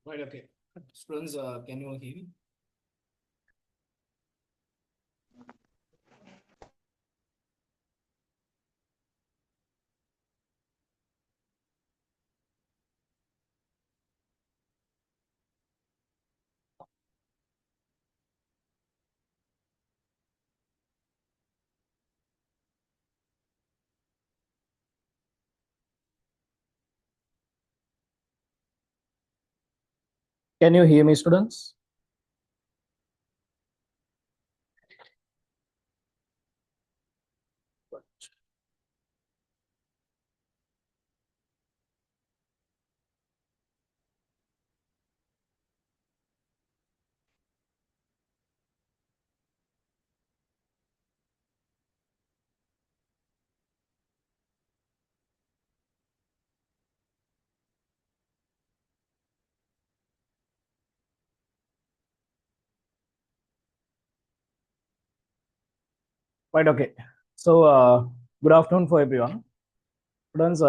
Right, okay. Students, can you hear me? Can you hear me, students? Right, okay. So, good afternoon for everyone. Students,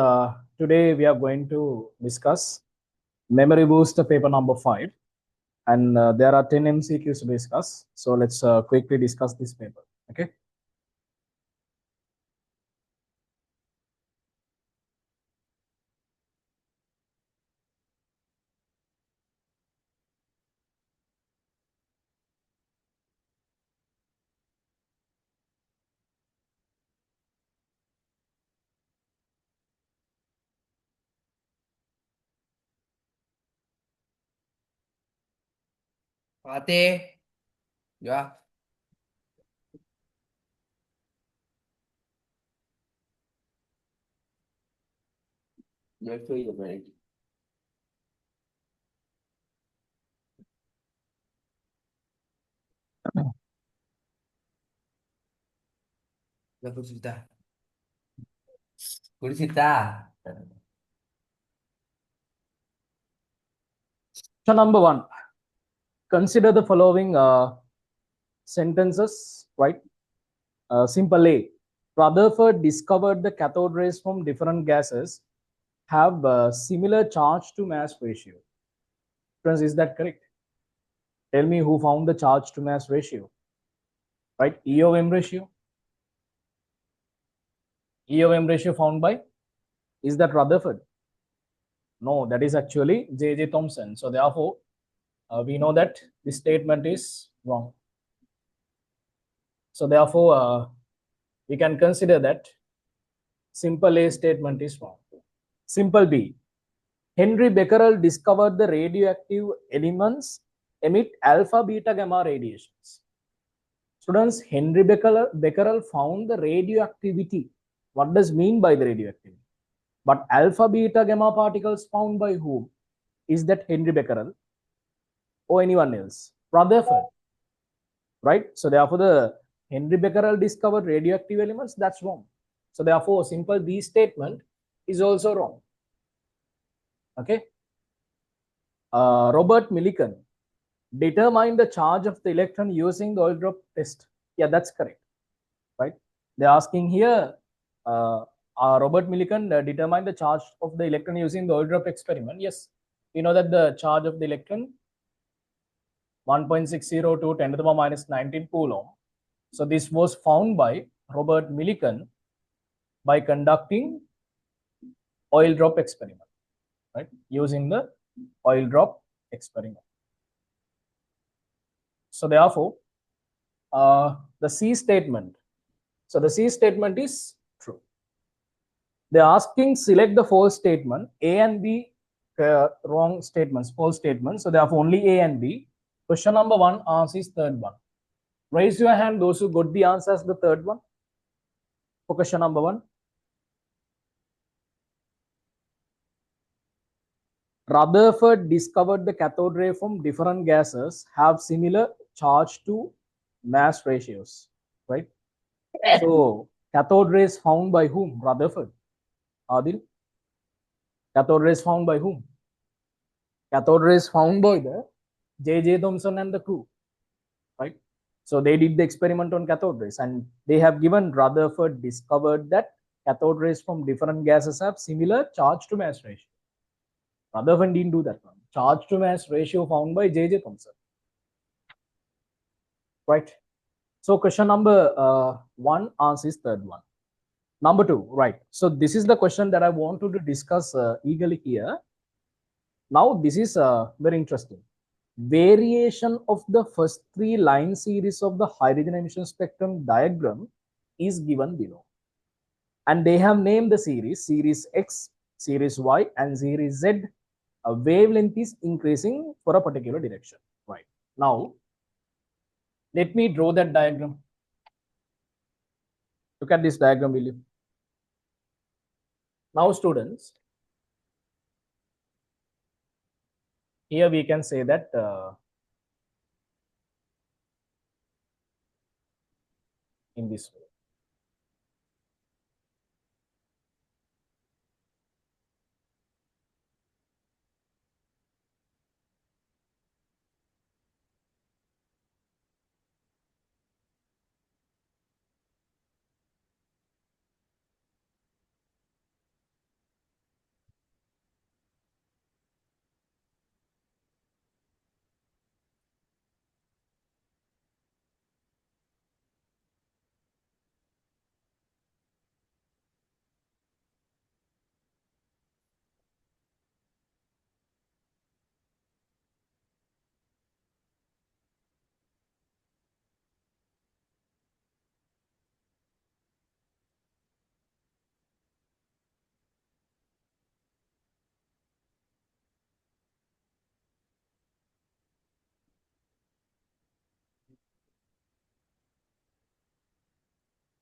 today we are going to discuss Memory Boost paper number 5. And there are 10 MCQs to discuss. So, let's quickly discuss this paper. Okay. Fatih, ya. Ya free ya baik. Udah cerita. Gue cerita. So, number 1, consider the following sentences, right? Simple A. Rutherford discovered the cathode rays from different gases have similar charge to mass ratio. Friends, is that correct? Tell me who found the charge to mass ratio, right? E of M ratio. E of M ratio found by, is that Rutherford? No, that is actually J.J. Thomson. So therefore, we know that this statement is wrong. So therefore, we can consider that simple A statement is wrong. Simple B. Henry Becquerel discovered the radioactive elements emit alpha, beta, gamma radiations. Students, Henry Becquerel found the radioactivity. What does mean by the radioactivity? But alpha, beta, gamma particles found by whom? Is that Henry Becquerel or anyone else? Rutherford, right? So therefore, the Henry Becquerel discovered radioactive elements. That's wrong. So therefore, simple B statement is also wrong. Okay. Robert Millikan determined the charge of the electron using the oil drop test. Yeah, that's correct, right? They're asking here, Robert Millikan determined the charge of the electron using the oil drop experiment. Yes, we know that the charge of the electron 1.60 to 10 to the power minus 19 coulomb. So this was found by Robert Millikan by conducting oil drop experiment, right? Using the oil drop experiment. So therefore, the C statement. So the C statement is true. They're asking select the false statement. A and B wrong statements, false statements. So therefore only A and B. Question number 1 answers third one. Raise your hand those who got the answer as the third one for question number 1. Rutherford discovered the cathode ray from different gases have similar charge to mass ratios, right? So cathode rays found by whom? Rutherford. Adil? Cathode rays found by whom? Cathode rays found by the J.J. Thomson and the crew, right? So they did the experiment on cathode rays and they have given Rutherford discovered that cathode rays from different gases have similar charge to mass ratio. Rutherford didn't do that one. charge to mass ratio found by J.J. Thomson. Right. So question number 1 answers third one. Number 2, right. So this is the question that I want to discuss eagerly here. Now this is very interesting. Variation of the first 3 line series of the hydrogen emission spectrum diagram is given below. And they have named the series X, series Y, and series Z. A wavelength is increasing for a particular direction. Right. Now, let me draw that diagram. Look at this diagram, will you? Now, students, here we can say that in this way.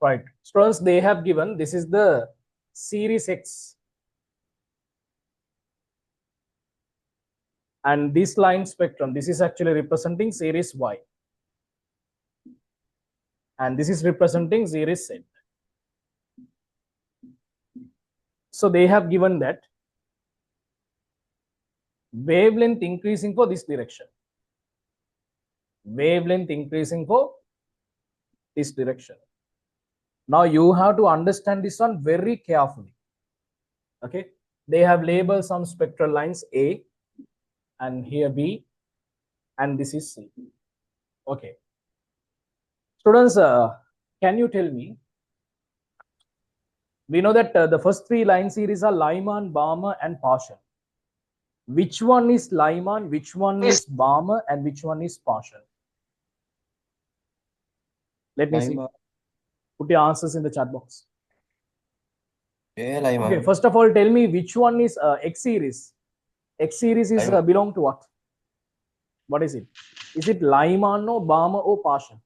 Right. Students, they have given this is the series X. And this line spectrum, this is actually representing series Y. And this is representing series Z. So they have given that wavelength increasing for this direction. Wavelength increasing for this direction. Now you have to understand this one very carefully. Okay. They have labeled some spectral lines A and here B and this is C. Okay. Students, can you tell me? We know that the first 3 line series are Lyman, Balmer, and Paschen. Which one is Lyman, which one is Balmer, and which one is Paschen? Let me see. Put your answers in the chat box. Okay, first of all, tell me which one is X series. X series is belong to what? What is it? Is it Lyman or Balmer or Paschen?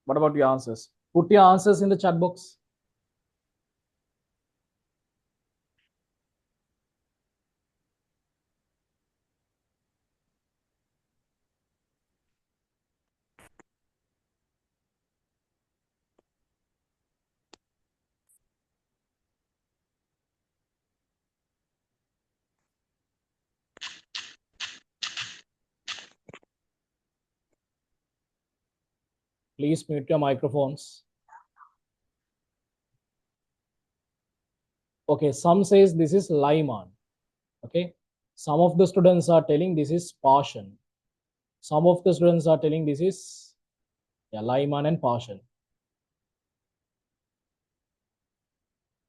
What about your answers? Put your answers in the chat box. Please mute your microphones. Okay, some says this is Lyman. Okay, some of the students are telling this is Paschen. Some of the students are telling this is Lyman and Paschen.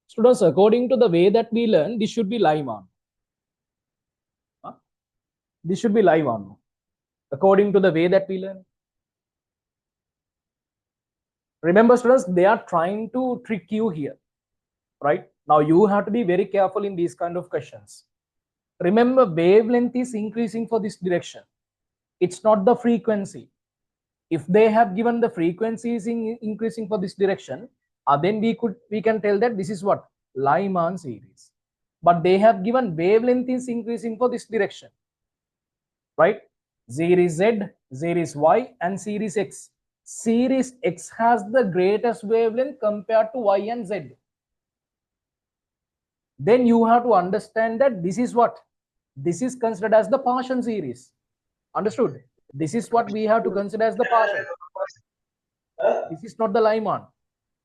Students, according to the way that we learn, this should be Lyman. This should be Lyman. According to the way that we learn. Remember, students, they are trying to trick you here, right? Now you have to be very careful in these kind of questions. Remember, wavelength is increasing for this direction. It's not the frequency. If they have given the frequency is increasing for this direction, then we can tell that this is what? Lyman series. But they have given wavelength is increasing for this direction, right? Series Z, series Y, and series X. Series X has the greatest wavelength compared to Y and Z. Then you have to understand that this is what? This is considered as the Paschen series. Understood? This is what we have to consider as the Paschen. This is not the Lyman.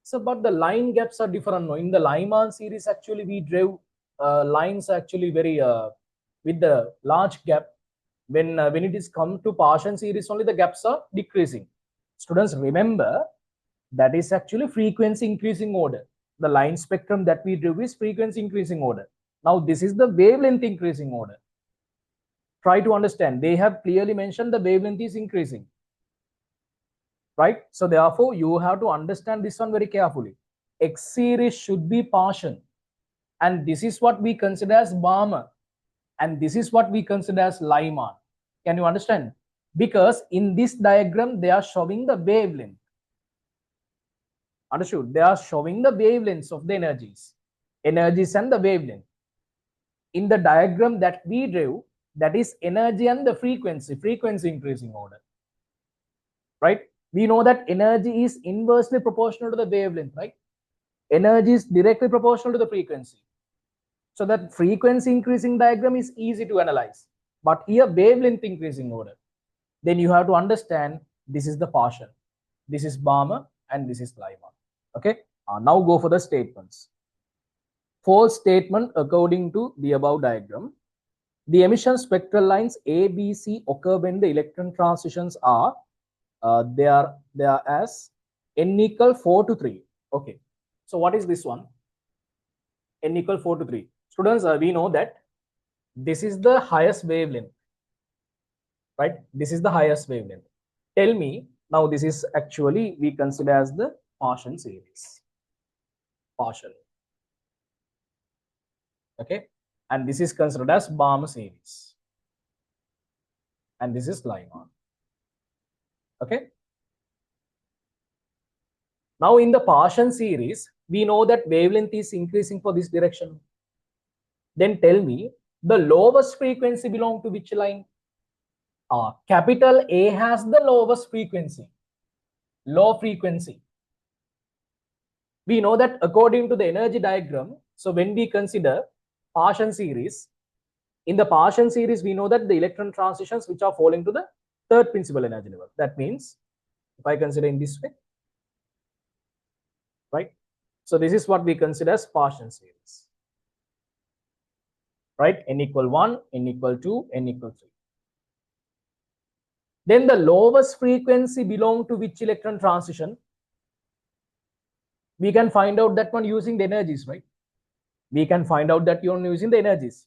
So, but the line gaps are different. No? In the Lyman series, actually, we drew lines actually very with the large gap. When it is come to Paschen series, only the gaps are decreasing. Students, remember that is actually frequency increasing order. The line spectrum that we drew is frequency increasing order. Now, this is the wavelength increasing order. Try to understand. They have clearly mentioned the wavelength is increasing. Right? So therefore, you have to understand this one very carefully. X series should be Paschen. And this is what we consider as Balmer. And this is what we consider as Lyman. Can you understand? Because in this diagram, they are showing the wavelength. Understood? They are showing the wavelengths of the energies. Energies and the wavelength. In the diagram that we drew, that is energy and the frequency increasing order. Right? We know that energy is inversely proportional to the wavelength, right? Energy is directly proportional to the frequency. So that frequency increasing diagram is easy to analyze. But here wavelength increasing order. Then you have to understand this is the Paschen, this is Balmer, and this is Lyman. Okay. Now go for the statements. False statement according to the above diagram. The emission spectral lines A, B, C occur when the electron transitions are they are as n equal 4 to 3. Okay. So what is this one? N equal 4 to 3. Students, we know that this is the highest wavelength. Right? This is the highest wavelength. Tell me, now this is actually we consider as the Paschen series. Paschen. Okay. And this is considered as Balmer series. And this is Lyman. Okay. Now in the Paschen series, we know that wavelength is increasing for this direction. Then tell me the lowest frequency belong to which line? Capital A has the lowest frequency, low frequency. We know that according to the energy diagram, so when we consider Paschen series, in the Paschen series, we know that the electron transitions which are falling to the third principal energy level. That means, if I consider in this way, right? So this is what we consider as Paschen series. Right? N equal 1, N equal 2, N equal 3. Then the lowest frequency belong to which electron transition? We can find out that one using the energies, right? We can find out that you're using the energies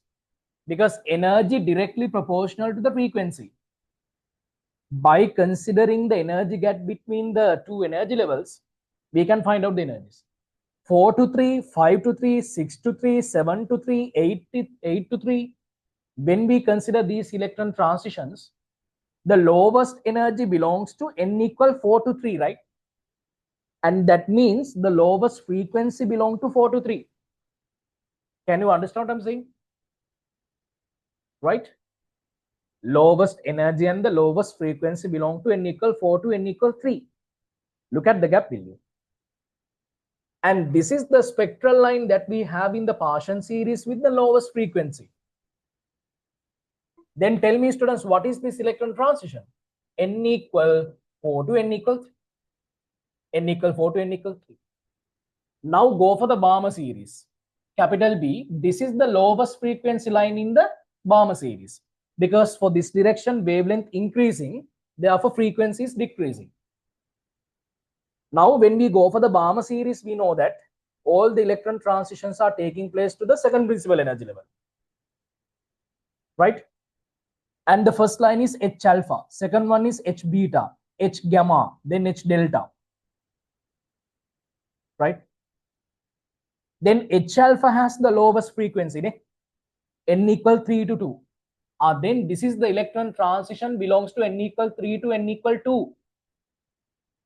because energy directly proportional to the frequency. By considering the energy gap between the two energy levels, we can find out the energies. 4 to 3, 5 to 3, 6 to 3, 7 to 3, 8 to 3. When we consider these electron transitions, the lowest energy belongs to N equal 4 to 3, right? And that means the lowest frequency belongs to 4 to 3. Can you understand what I'm saying? Right? Lowest energy and the lowest frequency belong to N equal 4 to N equal 3. Look at the gap value. And this is the spectral line that we have in the Paschen series with the lowest frequency. Then tell me, students, what is this electron transition? N equal 4 to N equal 3. N equal 4 to N equal 3. Now go for the Balmer series. Capital B, this is the lowest frequency line in the Balmer series. Because for this direction, wavelength increasing, therefore frequency is decreasing. Now, when we go for the Balmer series, we know that all the electron transitions are taking place to the second principal energy level. Right? And the first line is H alpha, second one is H beta, H gamma, then H delta. Right? Then H alpha has the lowest frequency, N equal 3 to 2. Then this is the electron transition belongs to N equal 3 to N equal 2.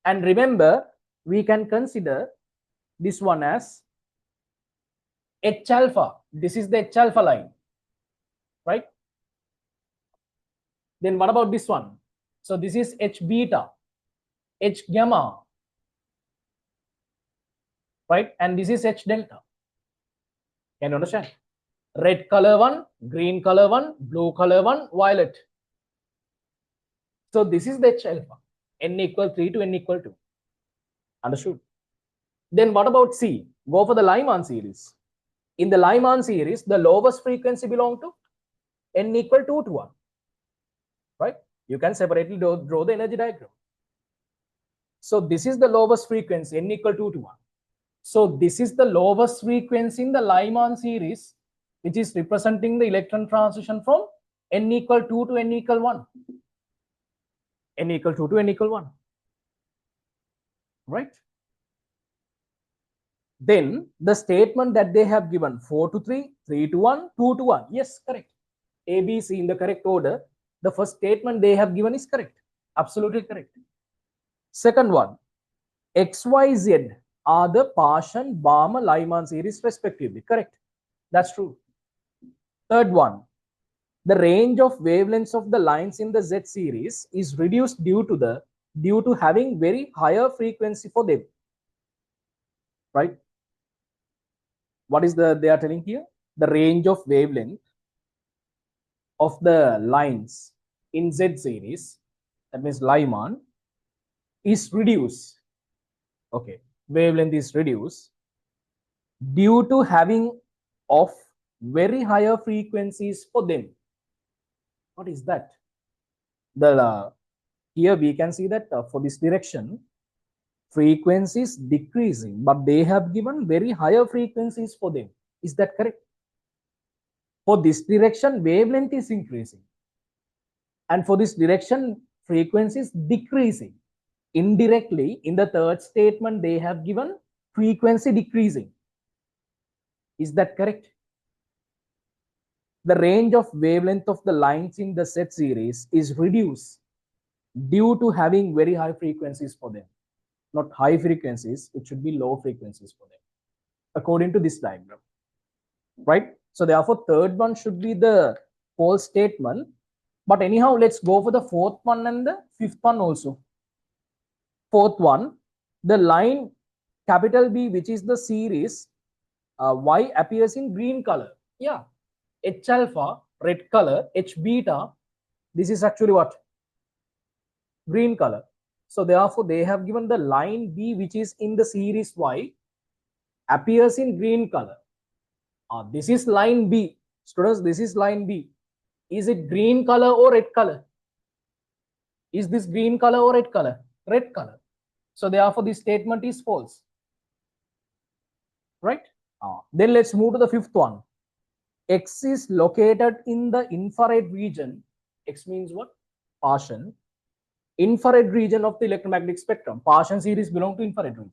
And remember, we can consider this one as H alpha. This is the H alpha line, right? Then what about this one? So this is H beta, H gamma, right? And this is H delta. Can you understand? Red color one, green color one, blue color one, violet. So this is the H alpha, N equal 3 to N equal 2. Understood? Then what about C? Go for the Lyman series. In the Lyman series, the lowest frequency belong to n equal 2 to 1. Right? You can separately draw the energy diagram. So this is the lowest frequency, n equal 2 to 1. So this is the lowest frequency in the Lyman series, which is representing the electron transition from n equal 2 to n equal 1. N equal 2 to n equal 1. Right? Then the statement that they have given 4 to 3, 3 to 1, 2 to 1. Yes, correct. A, B, C in the correct order. The first statement they have given is correct. Absolutely correct. Second one, X, Y, Z are the Paschen, Balmer, Lyman series respectively. Correct. That's true. Third one, the range of wavelengths of the lines in the Z series is reduced due to having very higher frequency for them. Right? What is they are telling here? The range of wavelength of the lines in Z series, that means Lyman, is reduced. Okay, wavelength is reduced due to having of very higher frequencies for them. What is that? Here we can see that for this direction, frequency is decreasing, but they have given very higher frequencies for them. Is that correct? For this direction, wavelength is increasing, and for this direction, frequency is decreasing. Indirectly, in the third statement, they have given frequency decreasing. Is that correct? The range of wavelength of the lines in the Z series is reduced due to having very high frequencies for them. Not high frequencies, it should be low frequencies for them, according to this diagram. Right? So therefore, third one should be the false statement. But anyhow, let's go for the fourth one and the fifth one also. Fourth one, the line capital B, which is the series, Y appears in green color. Yeah. H alpha, red color, H beta, this is actually what? Green color. So therefore, they have given the line B, which is in the series Y, appears in green color. This is line B. Students, this is line B. Is it green color or red color? Is this green color or red color? Red color. So therefore, this statement is false. Right? Then let's move to the fifth one. X is located in the infrared region. X means what? Paschen. Infrared region of the electromagnetic spectrum. Paschen series belong to infrared region.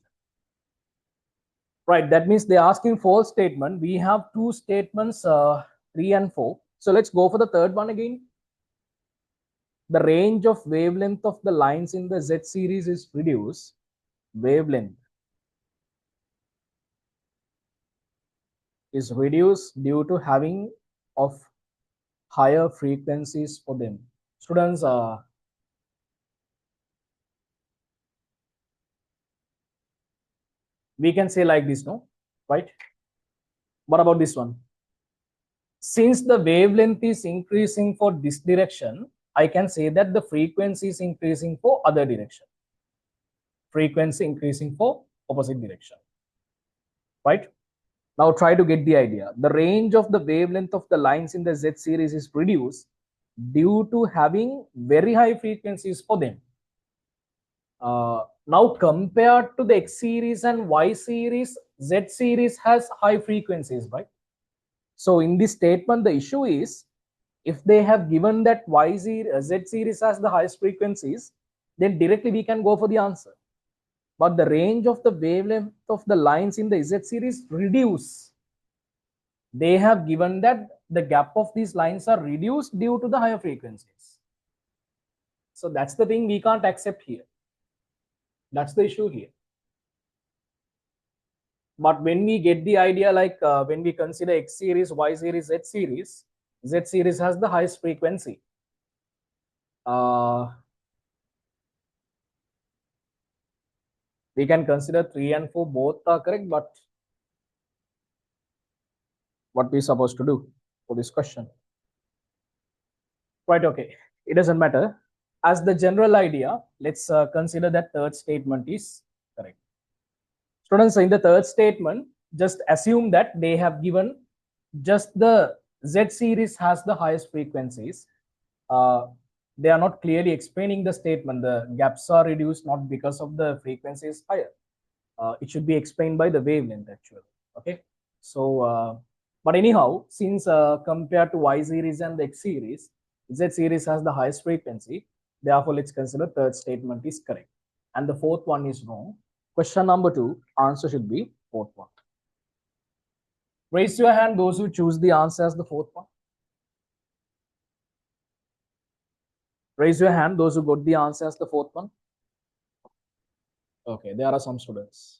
Right, that means they're asking false statement. We have two statements, 3 and 4. So let's go for the third one again. The range of wavelength of the lines in the Z series is reduced. Wavelength is reduced due to having of higher frequencies for them. Students, we can say like this, no? Right? What about this one? Since the wavelength is increasing for this direction, I can say that the frequency is increasing for other direction. Frequency increasing for opposite direction. Right? Now try to get the idea. The range of the wavelength of the lines in the Z series is reduced due to having very high frequencies for them. Now compared to the X series and Y series, Z series has high frequencies, right? So in this statement, the issue is, if they have given that Z series has the highest frequencies, then directly we can go for the answer. But the range of the wavelength of the lines in the Z series reduce. They have given that the gap of these lines are reduced due to the higher frequencies. So that's the thing we can't accept here. That's the issue here. But when we get the idea, like when we consider X series, Y series, Z series has the highest frequency. We can consider 3 and 4 both are correct, but what we supposed to do for this question? Right, okay, it doesn't matter. As the general idea, let's consider that third statement is correct. Students, in the third statement, just assume that they have given just the Z series has the highest frequencies. They are not clearly explaining the statement. The gaps are reduced not because of the frequency is higher. It should be explained by the wavelength actually. Okay. So, but anyhow, since compared to Y series and the X series, Z series has the highest frequency. Therefore, let's consider third statement is correct. And the fourth one is wrong. Question number 2, answer should be fourth one. Raise your hand those who choose the answer as the fourth one. Raise your hand those who got the answer as the fourth one. Okay, there are some students.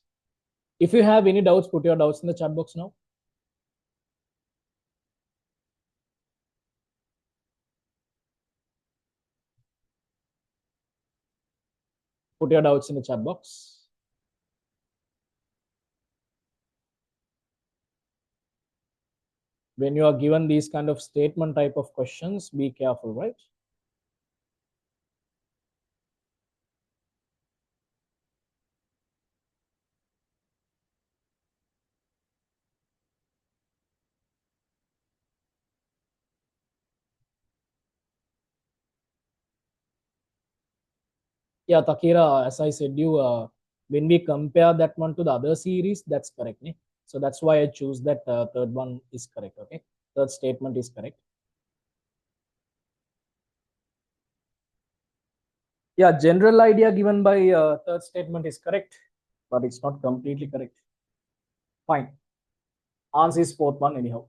If you have any doubts, put your doubts in the chat box now. Put your doubts in the chat box. When you are given these kind of statement type of questions, be careful, right? Yeah, Takira, as I said, when we compare that one to the other series, that's correct. Ne? So that's why I choose that third one is correct. Okay, third statement is correct. Yeah, general idea given by third statement is correct, but it's not completely correct. Fine. Answer is fourth one anyhow.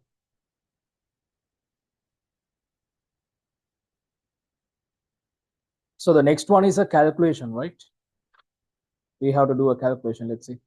So the next one is a calculation, right? We have to do a calculation. Let's see.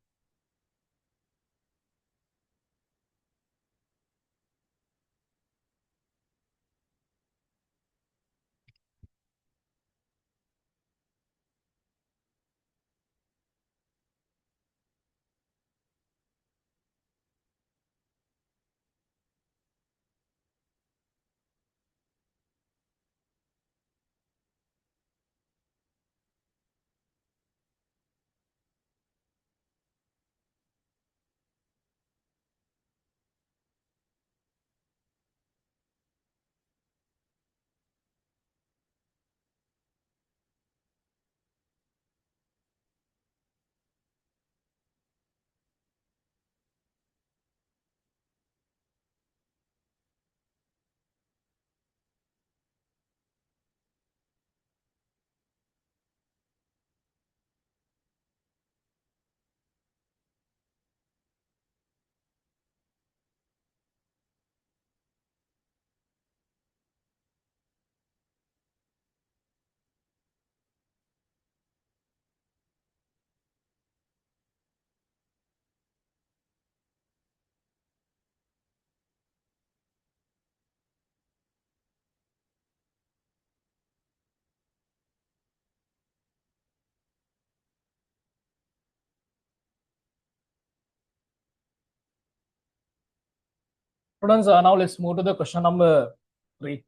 Students, now let's move to the question number 3.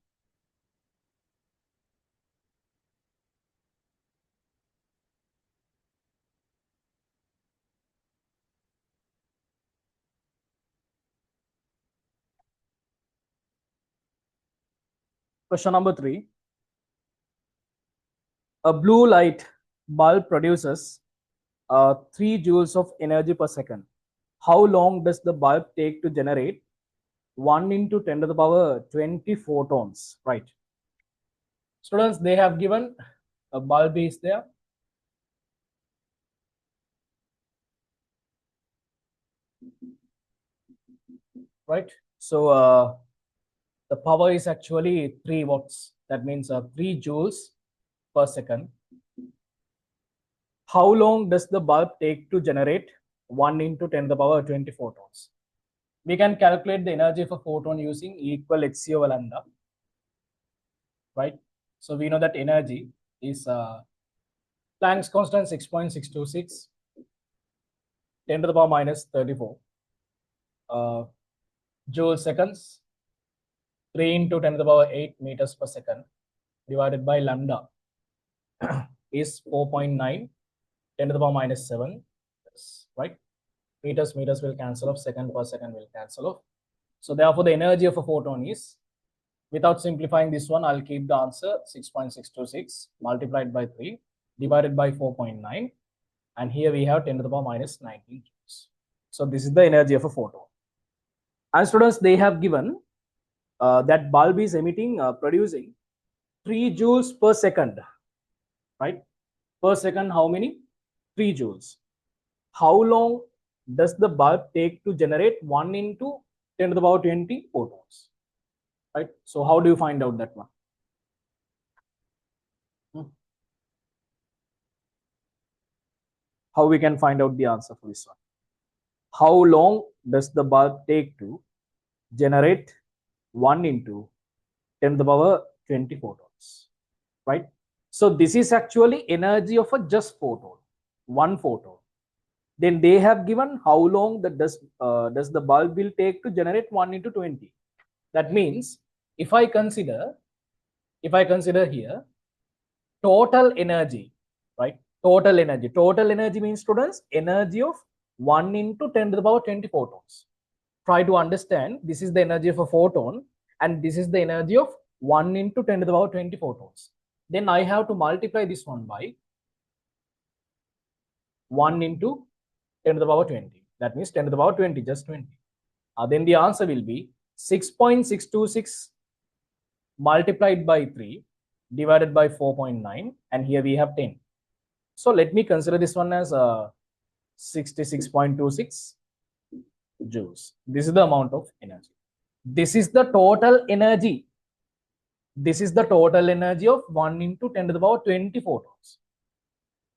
Question number 3. A blue light bulb produces 3 joules of energy per second. How long does the bulb take to generate 1 into 10 to the power 20 photons, right? Students, they have given a bulb is there. Right? So the power is actually 3 watts. That means 3 joules per second. How long does the bulb take to generate 1 into 10 to the power 20 photons? We can calculate the energy of a photon using E equal hc over lambda. Right? So we know that energy is Planck's constant 6.626 10 to the power minus 34 joule seconds, 3 into 10 to the power 8 meters per second divided by lambda is 4.9 10 to the power minus 7, right? Meters will cancel off, second per second will cancel off. So therefore, the energy of a photon is, without simplifying this one, I'll keep the answer 6.626 multiplied by 3 divided by 4.9. And here we have 10 to the power minus 19 joules. So this is the energy of a photon. And students, they have given that bulb is emitting, producing 3 joules per second, right? Per second, how many? 3 joules. How long does the bulb take to generate 1 into 10 to the power 20 photons, right? So how do you find out that one? How we can find out the answer for this one? How long does the bulb take to generate 1 into 10 to the power 20 photons, right? So this is actually energy of a just photon, one photon. Then they have given how long does the bulb will take to generate 1 into 20. That means if I consider here total energy, right? Total energy means, students, energy of 1 into 10 to the power 20 photons. Try to understand, this is the energy of a photon and this is the energy of 1 into 10 to the power 20 photons. Then I have to multiply this one by 1 into 10 to the power 20. That means 10 to the power 20, just 20. Then the answer will be 6.626 multiplied by 3 divided by 4.9, and here we have 10. So let me consider this one as 66.26 joules. This is the amount of energy. This is the total energy. This is the total energy of 1 into 10 to the power 20 photons.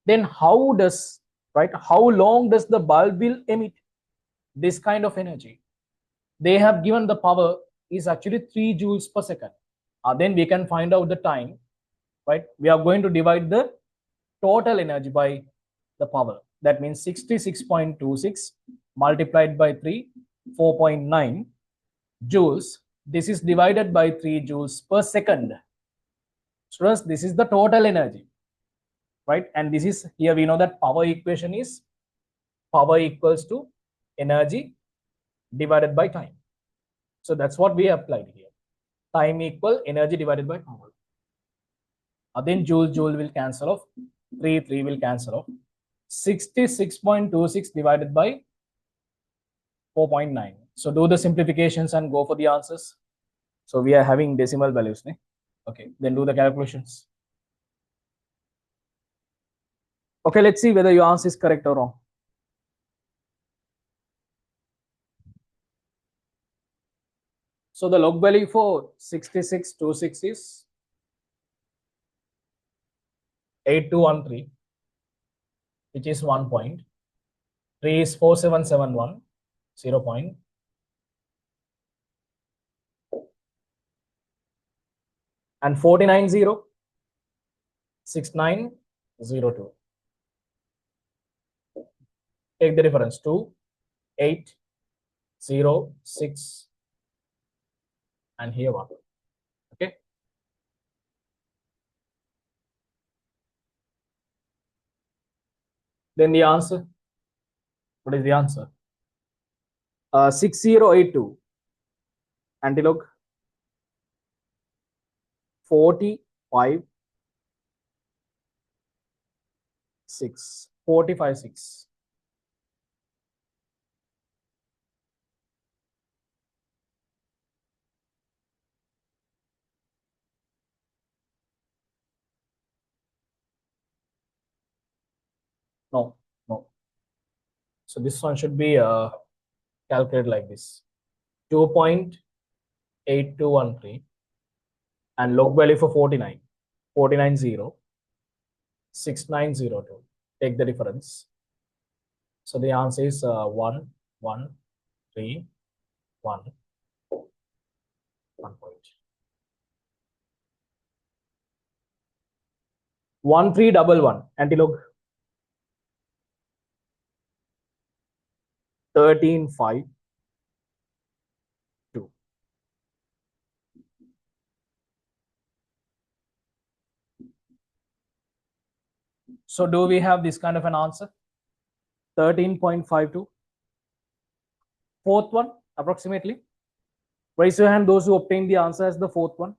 Then how does, right, how long does the bulb will emit this kind of energy? They have given the power is actually 3 joules per second. Then we can find out the time, right? We are going to divide the total energy by the power. That means 66.26 multiplied by 3, 4.9 joules. This is divided by 3 joules per second. Students, this is the total energy, right? And this is, here we know that power equation is power equals to energy divided by time. So that's what we applied here. Time equal energy divided by power. Then joule will cancel off. 3 will cancel off. 66.26 divided by 4.9. So do the simplifications and go for the answers. So we are having decimal values. Okay, then do the calculations. Okay, let's see whether your answer is correct or wrong. So the log value for 6626 is 8213, which is 1 point. 3 is 4771, 0 point. And 490, 6902. Take the difference, 2, 8, 0, 6, and here 1. Okay. Then the answer. What is the answer? 6082. Antilog 45 6. 45 6. No. So this one should be calculated like this: 2.8213, and log value for 49, 490, 6902. Take the difference. So the answer is 1, 1, 3, 1, 1 point. 1311 antilog 1352. So do we have this kind of an answer? 13.52. Fourth one, approximately. Raise your hand those who obtained the answer as the fourth one.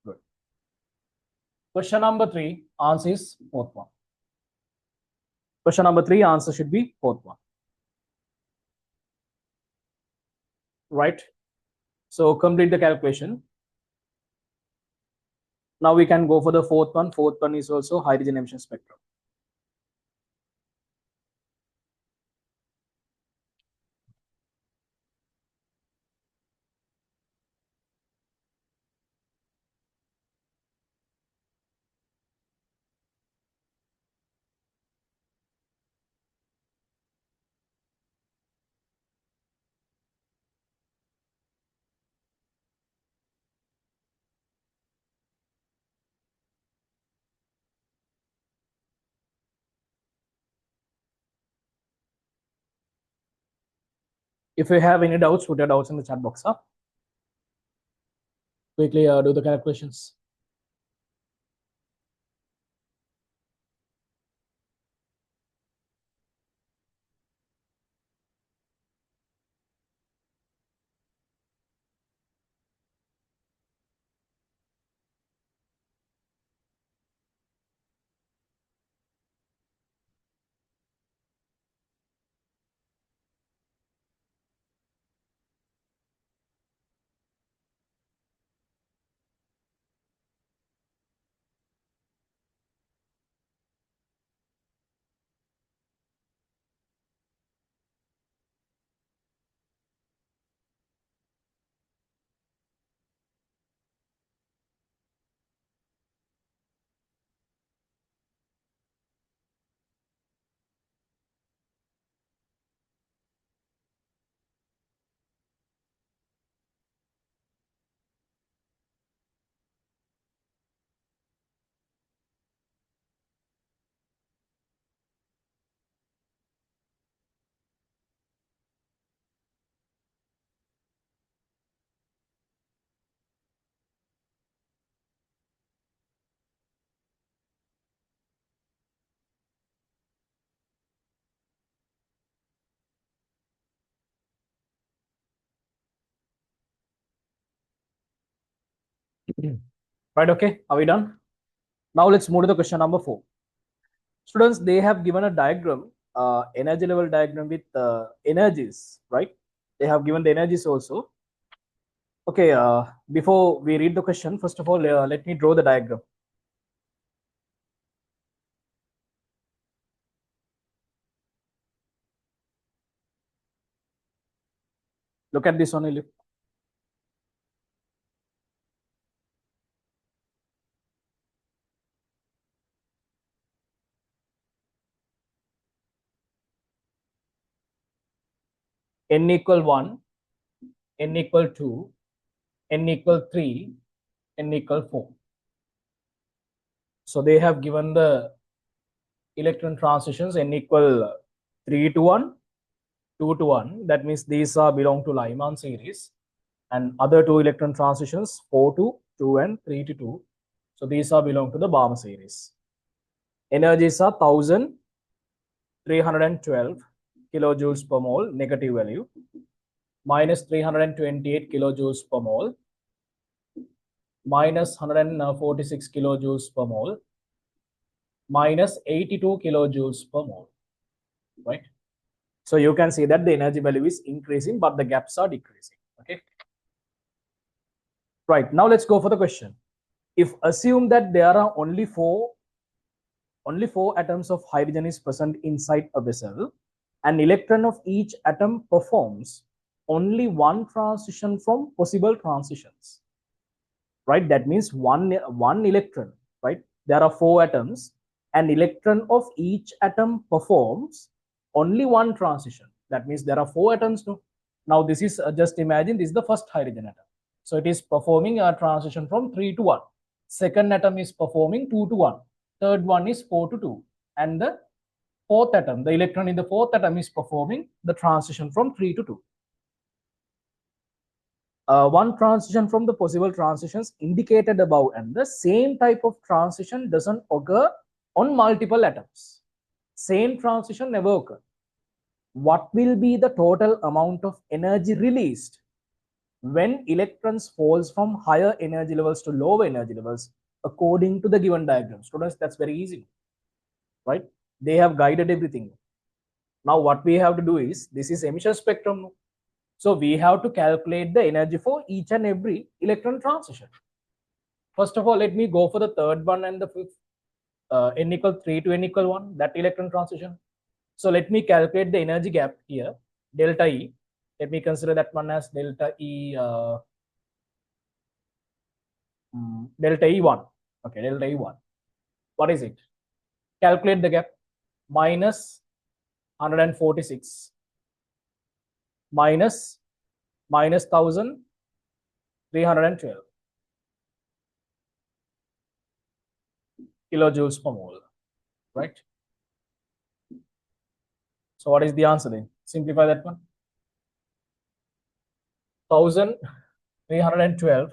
Good. Question number 3, answer is fourth one. Question number 3, answer should be fourth one. Right? So complete the calculation. Now we can go for the fourth one. Fourth one is also hydrogen emission spectrum. If you have any doubts, put your doubts in the chat box. Huh? Quickly do the calculations. Right, okay, are we done? Now let's move to the question number 4. Students, they have given a diagram, energy level diagram with energies, right? They have given the energies also. Okay, before we read the question, first of all, let me draw the diagram. Look at this only. N equal 1, N equal 2, N equal 3, N equal 4. So they have given the electron transitions N equal 3 to 1, 2 to 1. That means these are belong to Lyman series. And other two electron transitions 4 to 2 and 3 to 2. So these are belong to the Balmer series. Energies are 1312 kilojoules per mole, negative value, minus 328 kilojoules per mole, minus 146 kilojoules per mole, minus 82 kilojoules per mole, right? So you can see that the energy value is increasing, but the gaps are decreasing, okay? Right, now let's go for the question. If assume that there are only four atoms of hydrogen is present inside a vessel, an electron of each atom performs only one transition from possible transitions, right? That means one electron, right? There are 4 atoms. An electron of each atom performs only one transition. That means there are 4 atoms. Now this is just imagine this is the first hydrogen atom. So it is performing a transition from 3 to 1. Second atom is performing 2 to 1. Third one is 4 to 2. And the fourth atom, the electron in the fourth atom is performing the transition from 3 to 2. One transition from the possible transitions indicated above, and the same type of transition doesn't occur on multiple atoms. Same transition never occurs. what will be the total amount of energy released when electrons falls from higher energy levels to lower energy levels according to the given diagram. Students, that's very easy, right? They have guided everything. Now what we have to do is, this is emission spectrum. So we have to calculate the energy for each and every electron transition. First of all, let me go for the third one and the fifth, n equal 3 to n equal 1, that electron transition. So let me calculate the energy gap here, delta E. Let me consider that one as delta E, delta E1. Okay, delta E1. What is it? Calculate the gap. Minus 146 minus 1312 kilojoules per mole, right? So what is the answer then? Simplify that one. 1312,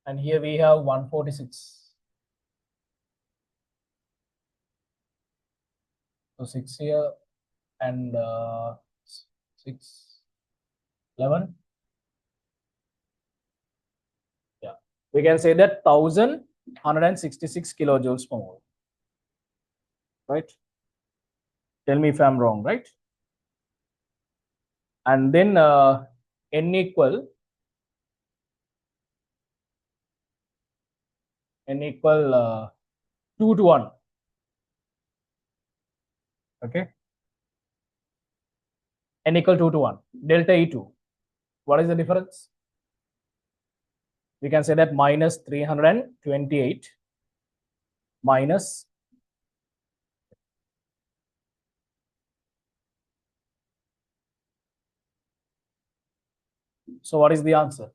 and here we have 146. So 6 here and 6, 11. Yeah, we can say that 1166 kilojoules per mole, right? Tell me if I'm wrong, right? And then n equal 2 to 1. Okay, n equal 2 to 1. Delta E2, what is the difference? We can say that minus 328 minus so what is the answer?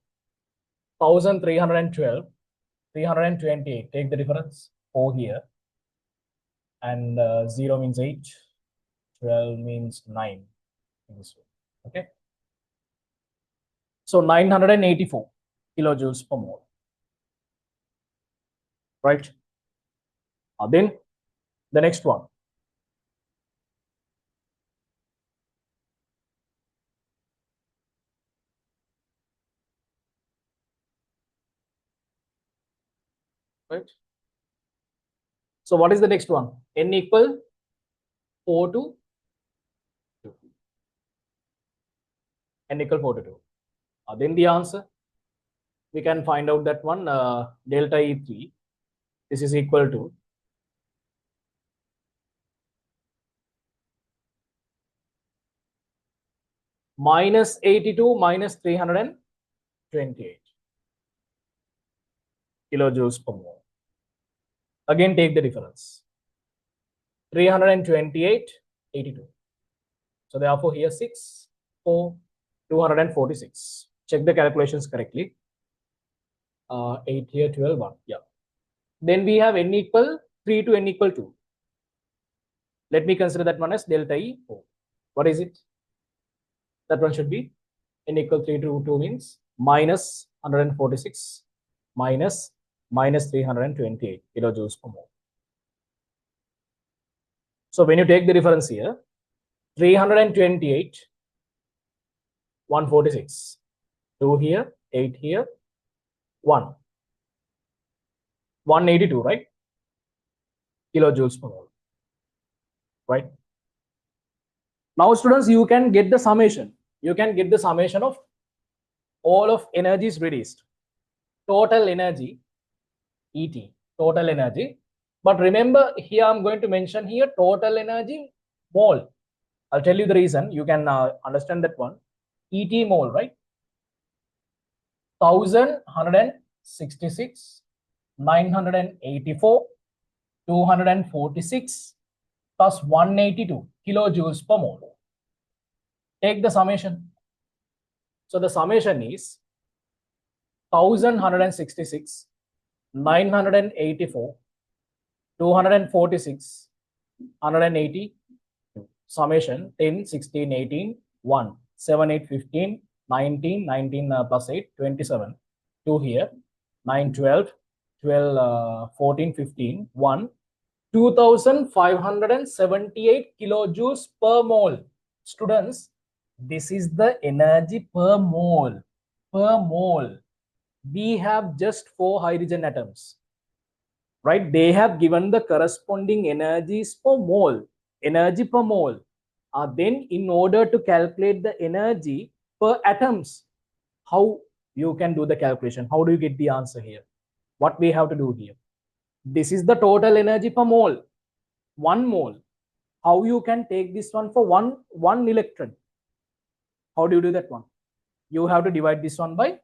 1312, 328. Take the difference. 4 here, and 0 means 8, 12 means 9. Okay, so 984 kilojoules per mole, right? Then the next one. Right. So what is the next one? N equal 4 to 2. N equal 4 to 2. Then the answer, we can find out that one, delta E3, this is equal to minus 82 minus 328 kilojoules per mole. Again, take the difference. 328, 82. So therefore here 6, 4, 246. Check the calculations correctly. 8 here, 12, 1. Yeah. Then we have n equal 3 to n equal 2. Let me consider that one as delta E4. What is it? That one should be n equal 3 to 2 means minus 146 minus 328 kilojoules per mole. So when you take the difference here, 328, 146, 2 here, 8 here, 1, 182, right? Kilojoules per mole, right? Now, students, you can get the summation. You can get the summation of all of energies released. Total energy, ET, total energy. But remember, here I'm going to mention here total energy mole. I'll tell you the reason. You can understand that one. ET mole, right? 1166, 984, 246 plus 182 kilojoules per mole. Take the summation. So the summation is 1166, 984, 246, 180, summation 10, 16, 18, 1, 7, 8, 15, 19, 19 plus 8, 27, 2 here, 9, 12, 12, 14, 15, 1, 2578 kilojoules per mole. Students, this is the energy per mole. Per mole. We have just 4 hydrogen atoms, right? They have given the corresponding energies per mole. Energy per mole. Then in order to calculate the energy per atoms, how you can do the calculation? How do you get the answer here? What we have to do here? This is the total energy per mole. 1 mole. How you can take this one for one electron? How do you do that one? You have to divide this one by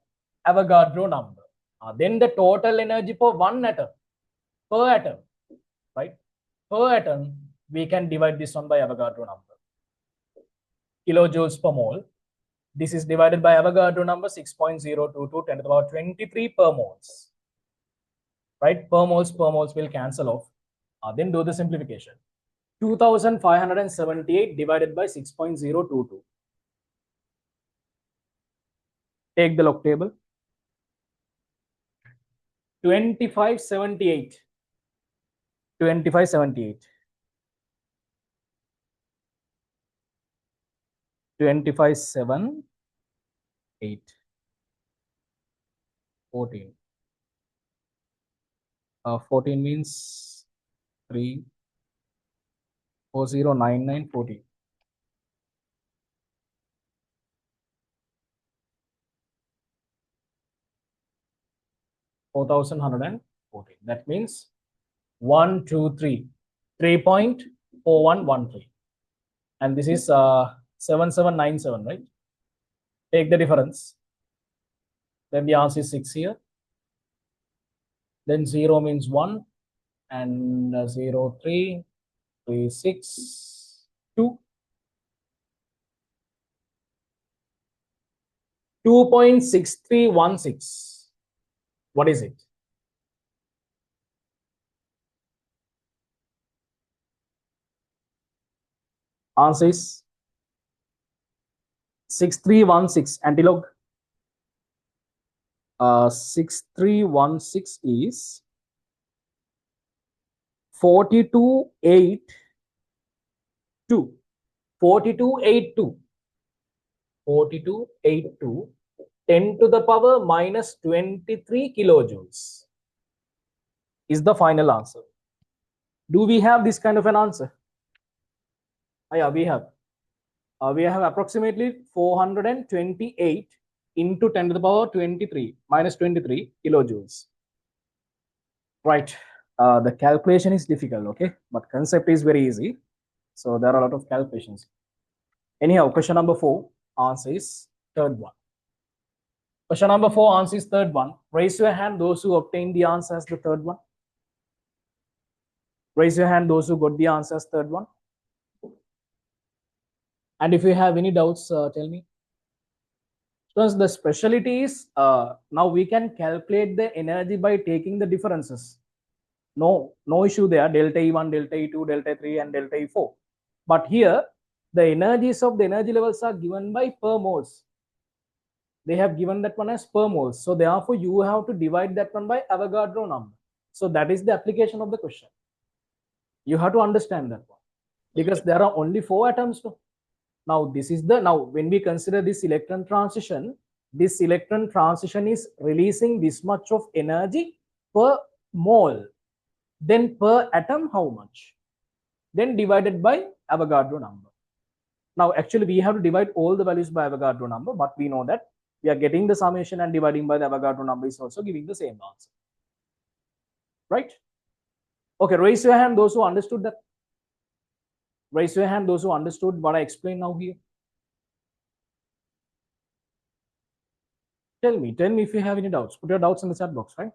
Avogadro number. Then the total energy per one atom, per atom, right? Per atom, we can divide this one by Avogadro number. Kilojoules per mole. This is divided by Avogadro number 6.022 10 to the power 23 per moles. Right? Per moles will cancel off. Then do the simplification. 2578 divided by 6.022. Take the log table. 2578. 2578. 2578. 14. 14 means 3, 4099 14. 4114. That means 1, 2, 3. 3.4113. And this is 7797, right? Take the difference. Then the answer is 6 here. Then 0 means 1. And 0, 3, 3, 6, 2. 2.6316. What is it? Answer is 6316. Antilog. 6316 is 4282. 4282. 4282. 10 to the power minus 23 kilojoules is the final answer. Do we have this kind of an answer? Yeah, we have. We have approximately 428 into 10 to the power 23 minus 23 kilojoules. Right. The calculation is difficult, okay? But concept is very easy. So there are a lot of calculations. Anyhow, question number 4, answer is third one. Question number 4, answer is third one. Raise your hand those who obtained the answer as the third one. Raise your hand those who got the answer as third one. And if you have any doubts, tell me. Because the specialty is now we can calculate the energy by taking the differences. No issue there. Delta E1, delta E2, delta E3, and delta E4. But here, the energies of the energy levels are given by per moles. They have given that one as per moles. So therefore, you have to divide that one by Avogadro number. So that is the application of the question. You have to understand that one. Because there are only 4 atoms. Now, this is the, now when we consider this electron transition is releasing this much of energy per mole. Then per atom, how much? Then divided by Avogadro number. Now, actually, we have to divide all the values by Avogadro number, but we know that we are getting the summation and dividing by the Avogadro number is also giving the same answer. Right? Okay, raise your hand those who understood that. Raise your hand those who understood what I explained now here. Tell me if you have any doubts. Put your doubts in the chat box, right?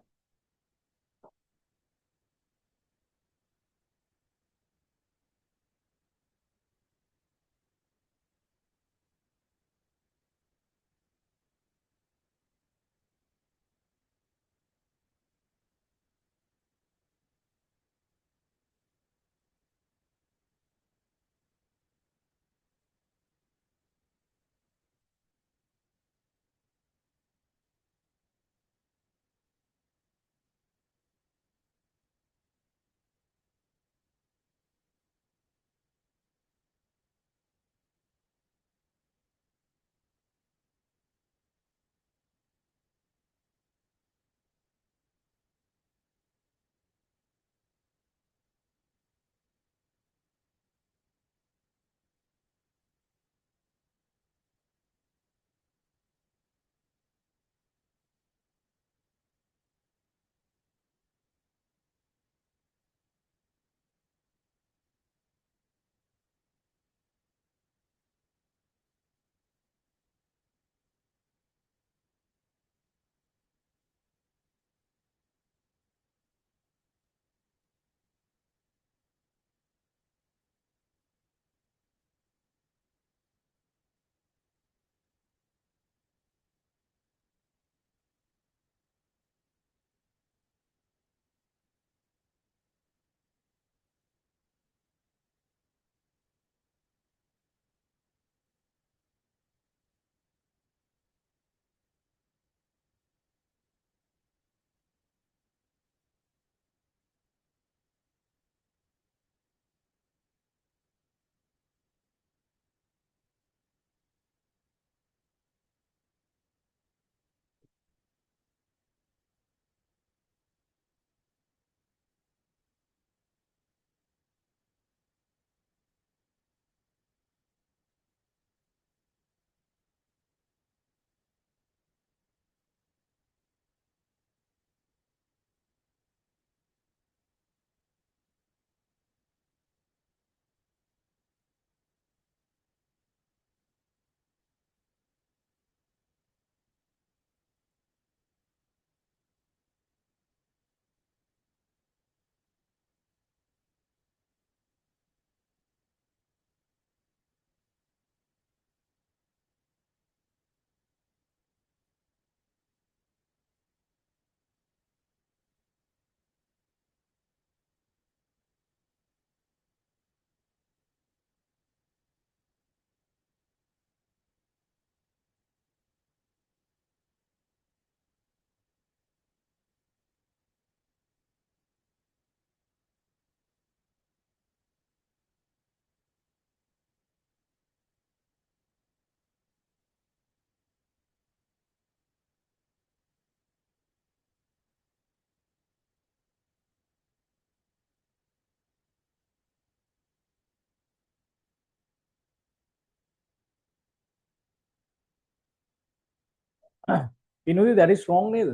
පිනුදි that is wrong නේද?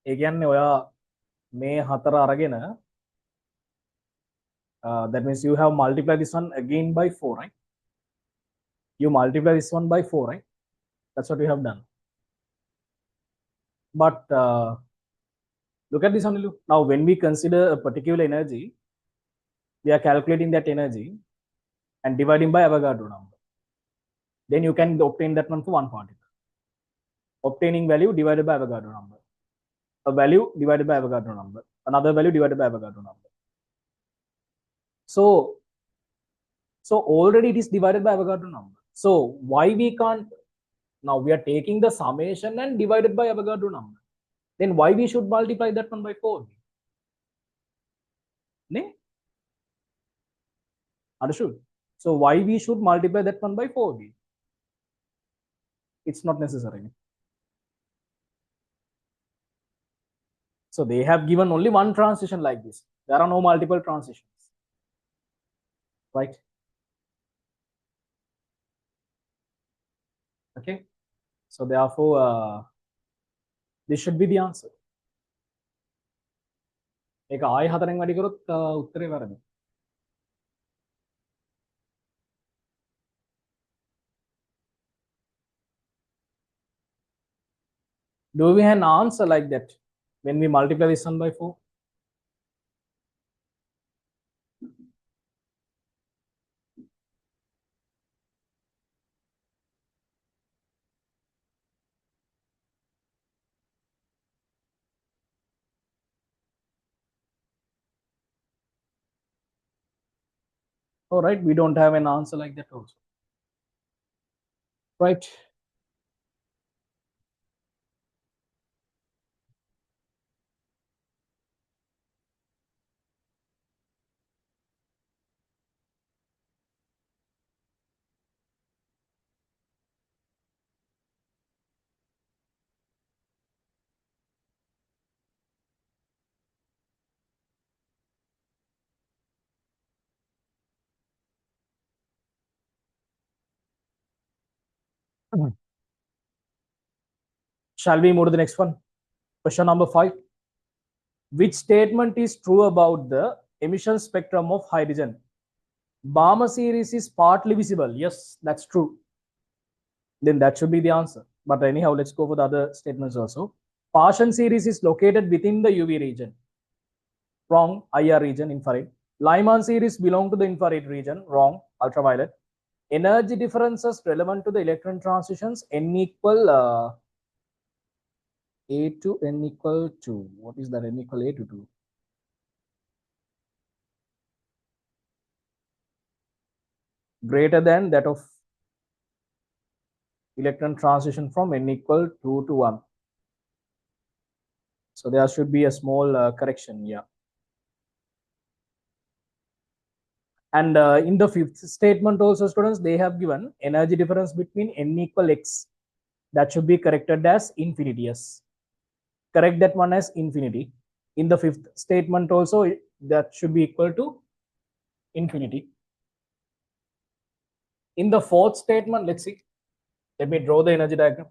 ඒ කියන්නේ ඔයා මේ හතර අරගෙන that means you have multiplied this one again by 4, right? You multiply this one by 4, right? That's what you have done. But look at this only. Now, when we consider a particular energy, we are calculating that energy and dividing by Avogadro number. Then you can obtain that one for one particle. Obtaining value divided by Avogadro number. A value divided by Avogadro number. Another value divided by Avogadro number. So already it is divided by Avogadro number. So why we can't? Now we are taking the summation and divided by Avogadro number. Then why we should multiply that one by 4? Ne? Understood? So why we should multiply that one by 4? It's not necessary. So they have given only one transition like this. There are no multiple transitions. Right? Okay. So therefore, this should be the answer. ඒක ආයෙ හතරෙන් වැඩි කරොත් උත්තරේ වැරදි. Do we have an answer like that when we multiply this one by 4? All right, we don't have an answer like that also. Right. Shall we move to the next one? Question number 5. Which statement is true about the emission spectrum of hydrogen? Balmer series is partly visible. Yes, that's true. Then that should be the answer. But anyhow, let's go for the other statements also. Paschen series is located within the UV region. Wrong. IR region, infrared. Lyman series belong to the infrared region. Wrong. Ultraviolet. Energy differences relevant to the electron transitions. N equal A to N equal 2. What is that? N equal A to 2. Greater than that of electron transition from N equal 2 to 1. So there should be a small correction. Yeah. And in the fifth statement also, students, they have given energy difference between N equal X. That should be corrected as infinity. Yes. Correct that one as infinity. In the fifth statement also, that should be equal to infinity. In the fourth statement, let's see. Let me draw the energy diagram.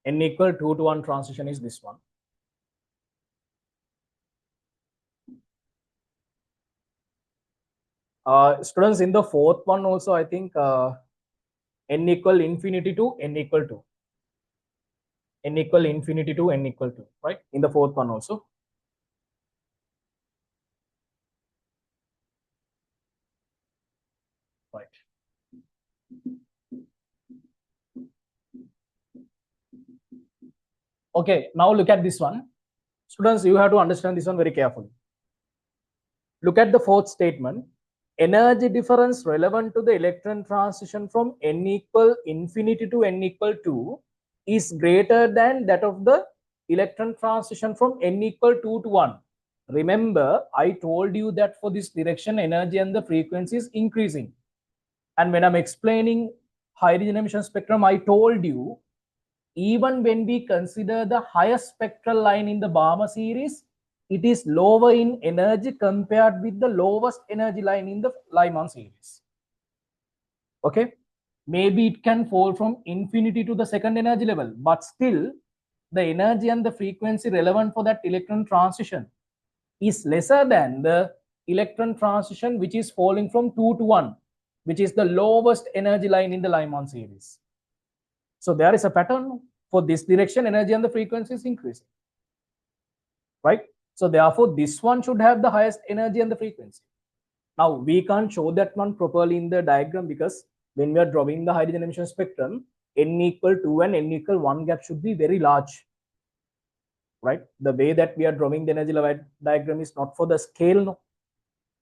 N equal 2 to 1 transition is this one. Students, in the fourth one also, I think N equal infinity to N equal 2. N equal infinity to N equal 2, right? In the fourth one also. Right. Okay, now look at this one. Students, you have to understand this one very carefully. Look at the fourth statement. Energy difference relevant to the electron transition from N equal infinity to N equal 2 is greater than that of the electron transition from N equal 2 to 1. Remember, I told you that for this direction, energy and the frequency is increasing. And when I'm explaining hydrogen emission spectrum, I told you, even when we consider the highest spectral line in the Balmer series, it is lower in energy compared with the lowest energy line in the Lyman series. Okay, maybe it can fall from infinity to the second energy level, but still the energy and the frequency relevant for that electron transition is lesser than the electron transition which is falling from 2 to 1, which is the lowest energy line in the Lyman series. So there is a pattern for this direction, energy and the frequency is increasing, right? So therefore this one should have the highest energy and the frequency. Now we can't show that one properly in the diagram, because when we are drawing the hydrogen emission spectrum, n equal 2 and n equal 1 gap should be very large, right? The way that we are drawing the energy level diagram is not for the scale, no,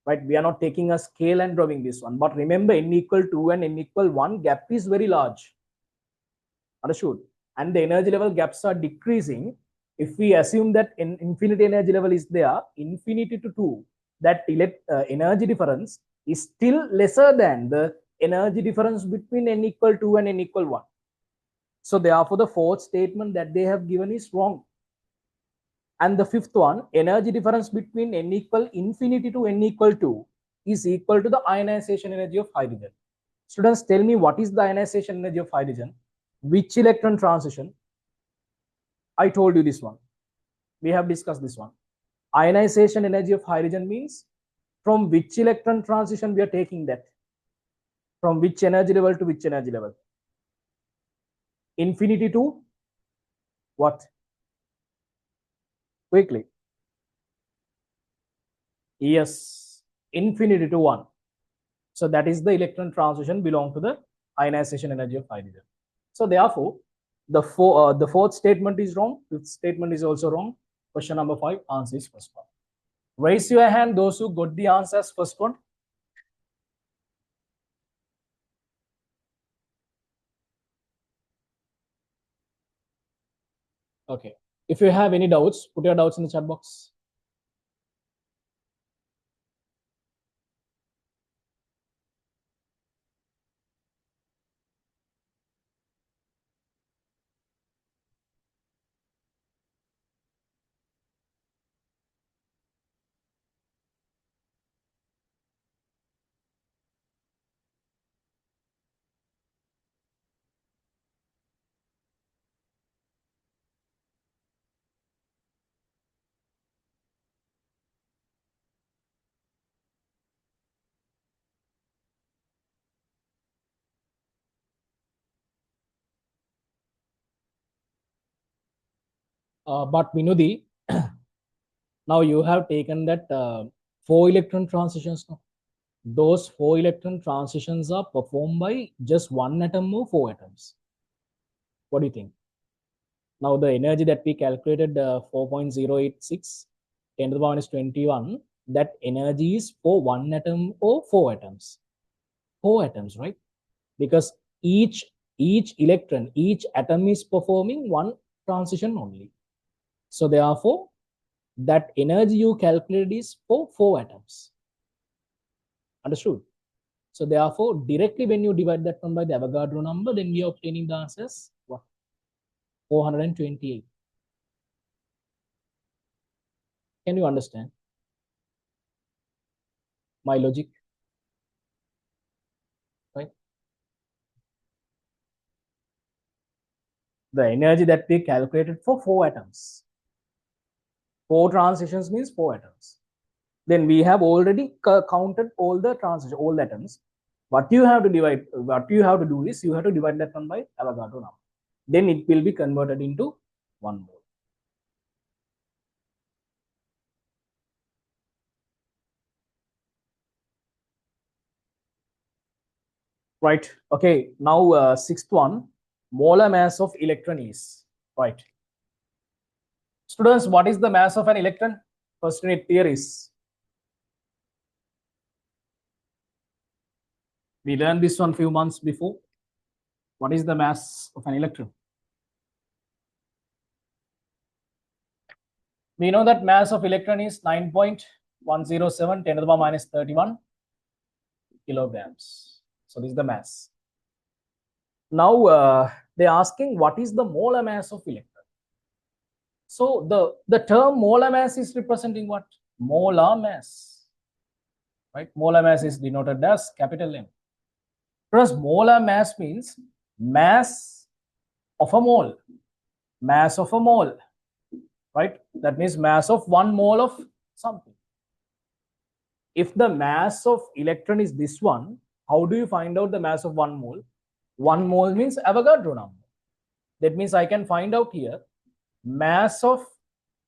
right? We are not taking a scale and drawing this one, but remember n equal 2 and n equal 1 gap is very large, understood? And the energy level gaps are decreasing. If we assume that infinity energy level is there, infinity to 2, that energy difference is still lesser than the energy difference between n equal 2 and n equal 1. So therefore the fourth statement that they have given is wrong. And the fifth one, energy difference between n equal infinity to n equal 2 is equal to the ionization energy of hydrogen. Students, tell me, what is the ionization energy of hydrogen? Which electron transition? I told you this one. We have discussed this one. Ionization energy of hydrogen means from which electron transition we are taking that. From which energy level to which energy level? Infinity to what? Quickly. Yes, infinity to 1. So that is the electron transition belong to the ionization energy of hydrogen. So therefore, the fourth statement is wrong. Fifth statement is also wrong. Question number 5, answer is first one. Raise your hand those who got the answers first one. Okay. If you have any doubts, put your doubts in the chat box. But Minudi, now you have taken that 4 electron transitions now. Those 4 electron transitions are performed by just 1 atom or 4 atoms. What do you think? Now the energy that we calculated, 4.086 10 to the power minus 21, that energy is for 1 atom or 4 atoms. 4 atoms, right? Because each electron, each atom is performing 1 transition only. So therefore, that energy you calculated is for 4 atoms. Understood? So therefore, directly when you divide that one by the Avogadro number, then we are obtaining the answers, what? 428. Can you understand my logic? Right? The energy that we calculated for 4 atoms. 4 transitions means 4 atoms. Then we have already counted all the transitions, all the atoms. What you have to do is you have to divide that one by Avogadro number. Then it will be converted into 1 mole. Right. Okay. Now sixth one, molar mass of electron is, right. Students, what is the mass of an electron? First unit here is, we learned this one few months before. What is the mass of an electron? We know that mass of electron is 9.107 10 to the power minus 31 kilograms. So this is the mass. Now they're asking what is the molar mass of electron. So the term molar mass is representing what? Molar mass, right? Molar mass is denoted as capital M. Whereas molar mass means mass of a mole, mass of a mole, right? That means mass of 1 mole of something. If the mass of electron is this one, how do you find out the mass of 1 mole? 1 mole means Avogadro number. That means I can find out here mass of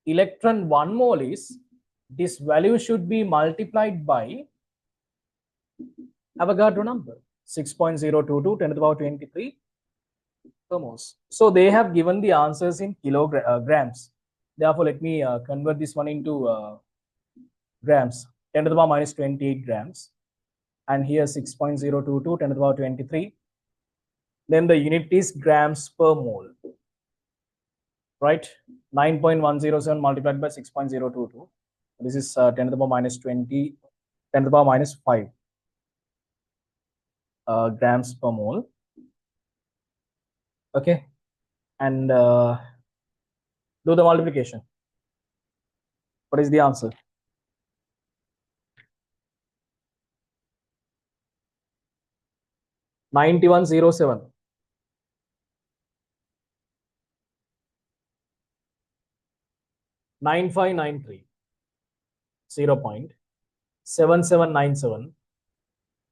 electron 1 mole is, this value should be multiplied by Avogadro number 6.022 10 to the power 23 per moles. So they have given the answers in kilograms. Therefore, let me convert this one into grams. 10 to the power minus 28 grams. And here 6.022 10 to the power 23. Then the unit is grams per mole, right? 9.107 multiplied by 6.022. This is 10 to the power minus 20, 10 to the power minus 5 grams per mole. Okay. And do the multiplication. What is the answer? $91.07. 9593. 0.7797.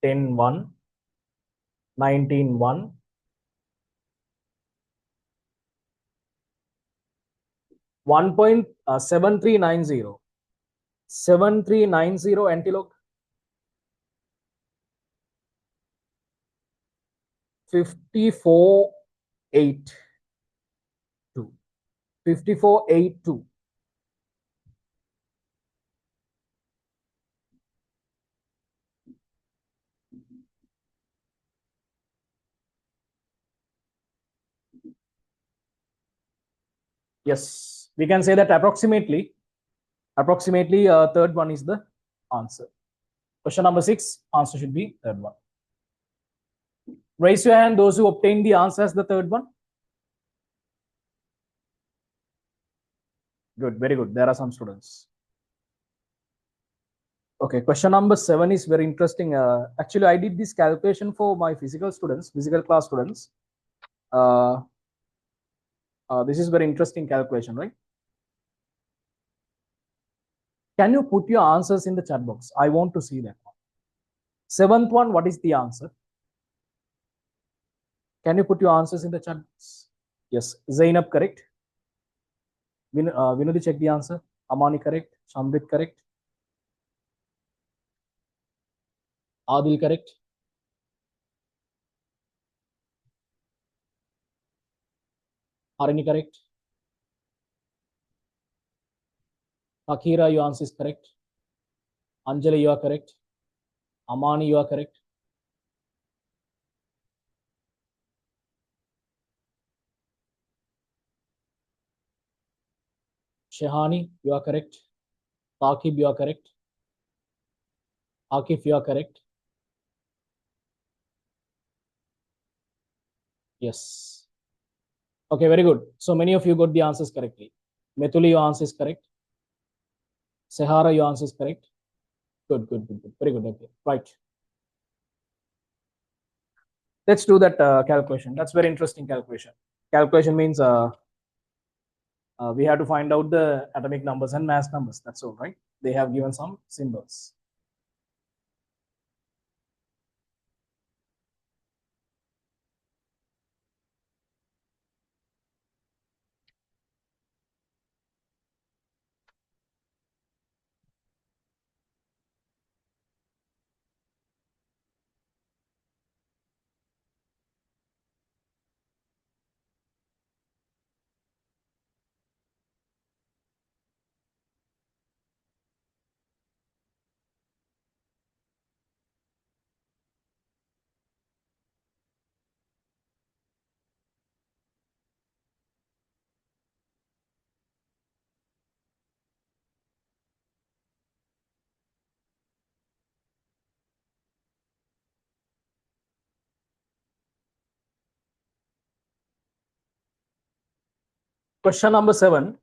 10.1. 19.1. 1.7390. 7390 antilog. 5482. 5482. Yes, we can say that approximately third one is the answer. Question number 6, answer should be third one. Raise your hand those who obtained the answer as the third one. Good, very good. There are some students. Okay, question number 7 is very interesting. Actually, I did this calculation for my physical class students. This is very interesting calculation, right? Can you put your answers in the chat box? I want to see that one. Seventh one, what is the answer? Can you put your answers in the chat box? Yes, Zainab correct. Vinodi check the answer. Amani correct. Shambit correct. Adil correct. Harini correct. Akira, your answer is correct. Anjali, you are correct. Amani, you are correct. Shehani, you are correct. Taqib, you are correct. Akif, you are correct. Yes. Okay, very good. So many of you got the answers correctly. Methuli, your answer is correct. Sehara, your answer is correct. Good. Very good. Okay, right. Let's do that calculation. That's very interesting calculation. Calculation means we have to find out the atomic numbers and mass numbers. That's all, right? They have given some symbols. Question number 7.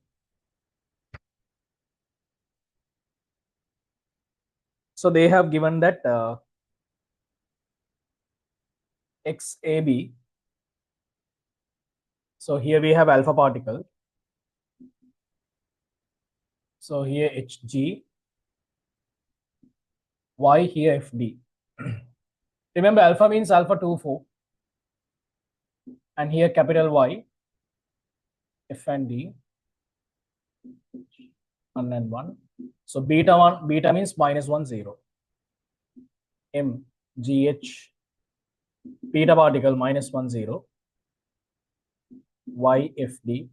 So they have given that XAB. So here we have alpha particle. So here Hg, Y here Fd. Remember, alpha means alpha 2, 4. And here capital Y, F and D, 1 and 1. So beta means -1, 0. M, GH, beta particle -1, 0. Y, Fd,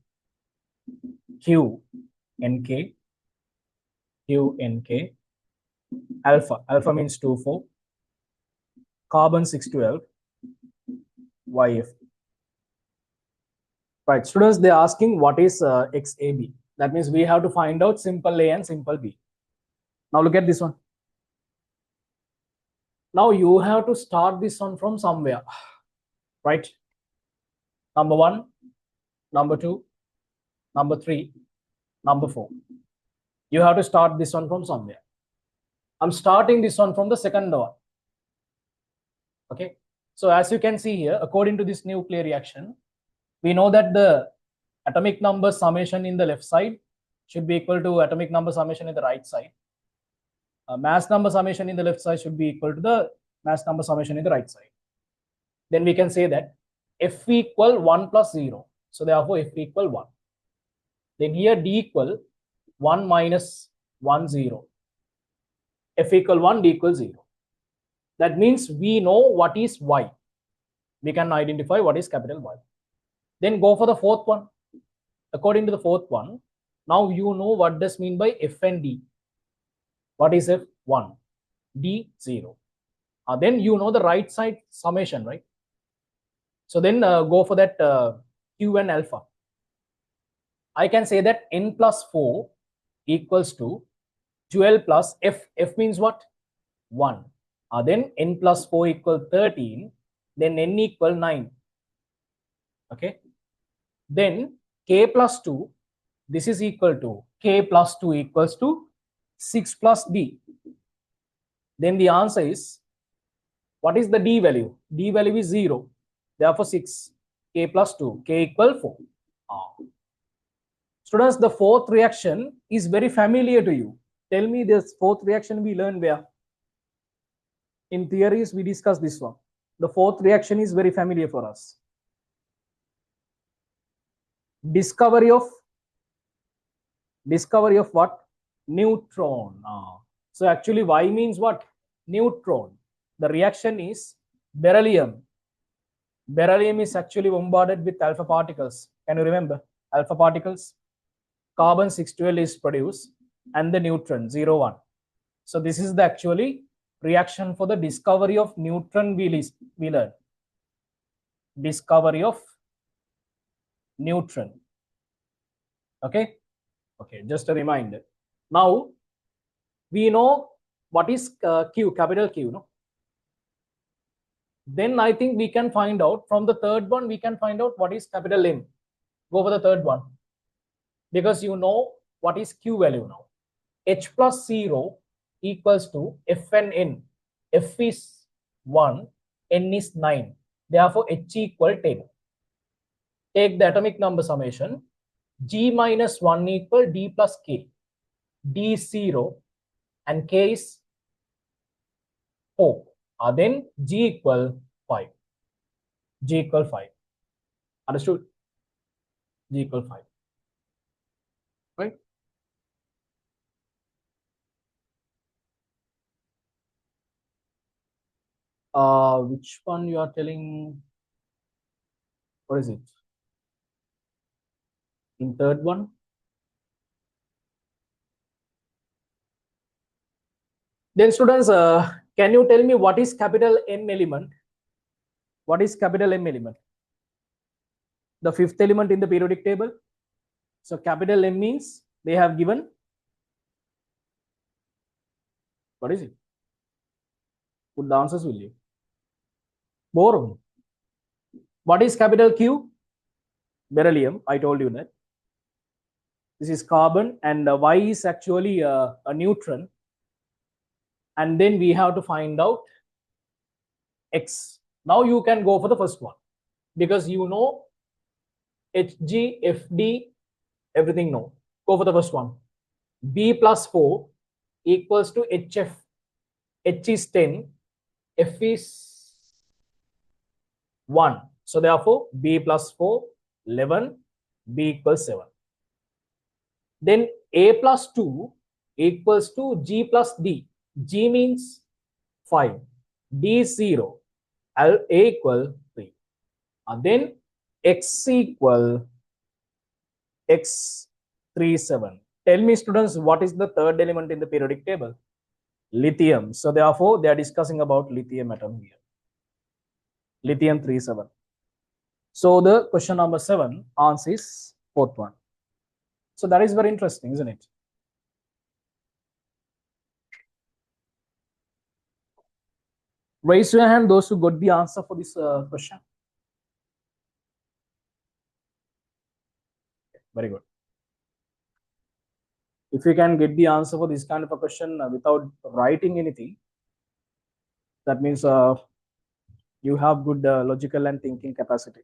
Q, NK, Q, NK, alpha means 2, 4. Carbon 6, 12, YF. Right, students, they're asking what is XAB. That means we have to find out simple A and simple B. Now look at this one. Now you have to start this one from somewhere, right? Number 1, number 2, number 3, number 4. You have to start this one from somewhere. I'm starting this one from the second one. Okay. So as you can see here, according to this nuclear reaction, we know that the atomic number summation in the left side should be equal to atomic number summation in the right side. Mass number summation in the left side should be equal to the mass number summation in the right side. Then we can say that F equal 1 plus 0. So therefore F equal 1. Then here D equal 1 minus 1, 0. F equal 1, D equal 0. That means we know what is Y. We can identify what is capital Y. Then go for the fourth one. According to the fourth one, now you know what does mean by F and D. What is F? 1. D, 0. Then you know the right side summation, right? So then go for that Q and alpha. I can say that N plus 4 equals to 12 plus F. F means what? 1. Then N plus 4 equal 13. Then N equal 9. Okay. Then K plus 2. This is equal to K plus 2 equals to 6 plus D. Then the answer is, what is the D value? D value is 0. Therefore 6. K plus 2. K equal 4. Students, the fourth reaction is very familiar to you. Tell me this fourth reaction we learned where? In theories, we discussed this one. The fourth reaction is very familiar for us. Discovery of what? Neutron. So actually Y means what? Neutron. The reaction is beryllium. Beryllium is actually bombarded with alpha particles. Can you remember? Alpha particles. Carbon 612 is produced and the neutron 0, 1. So this is the actually reaction for the discovery of neutron we learned. Discovery of neutron. Okay. Okay, just a reminder. Now we know what is Q, capital Q, no? Then I think we can find out from the third one, we can find out what is capital M. Go for the third one. Because you know what is Q value now. H plus 0 equals to F and N. F is 1, N is 9. Therefore, H equal 10. Take the atomic number summation. G minus 1 equal D plus K. D is 0 and K is 4. Then G equal 5. G equal 5. Understood? G equal 5. Right? Which one you are telling? What is it? In third one? Then students, can you tell me what is capital M element? What is capital M element? The fifth element in the periodic table. So capital M means they have given. What is it? Put the answers, will you? Boron. What is capital Q? Beryllium. I told you that. This is carbon, and Y is actually a neutron. And then we have to find out X. Now you can go for the first one because you know Hg, Fd, everything know. Go for the first one. B plus 4 equals to HF. H is 10, F is 1. So therefore, B plus 4, 11, B equals 7. Then A plus 2 equals to G plus D. G means 5, D is 0, A equal 3. And then X equal X 3, 7. Tell me, students, what is the third element in the periodic table? Lithium. So therefore, they are discussing about lithium atom here. Lithium 3, 7. So the question number 7 answer is fourth one. So that is very interesting, isn't it? Raise your hand those who got the answer for this question. Very good. If you can get the answer for this kind of a question without writing anything, that means you have good logical and thinking capacity.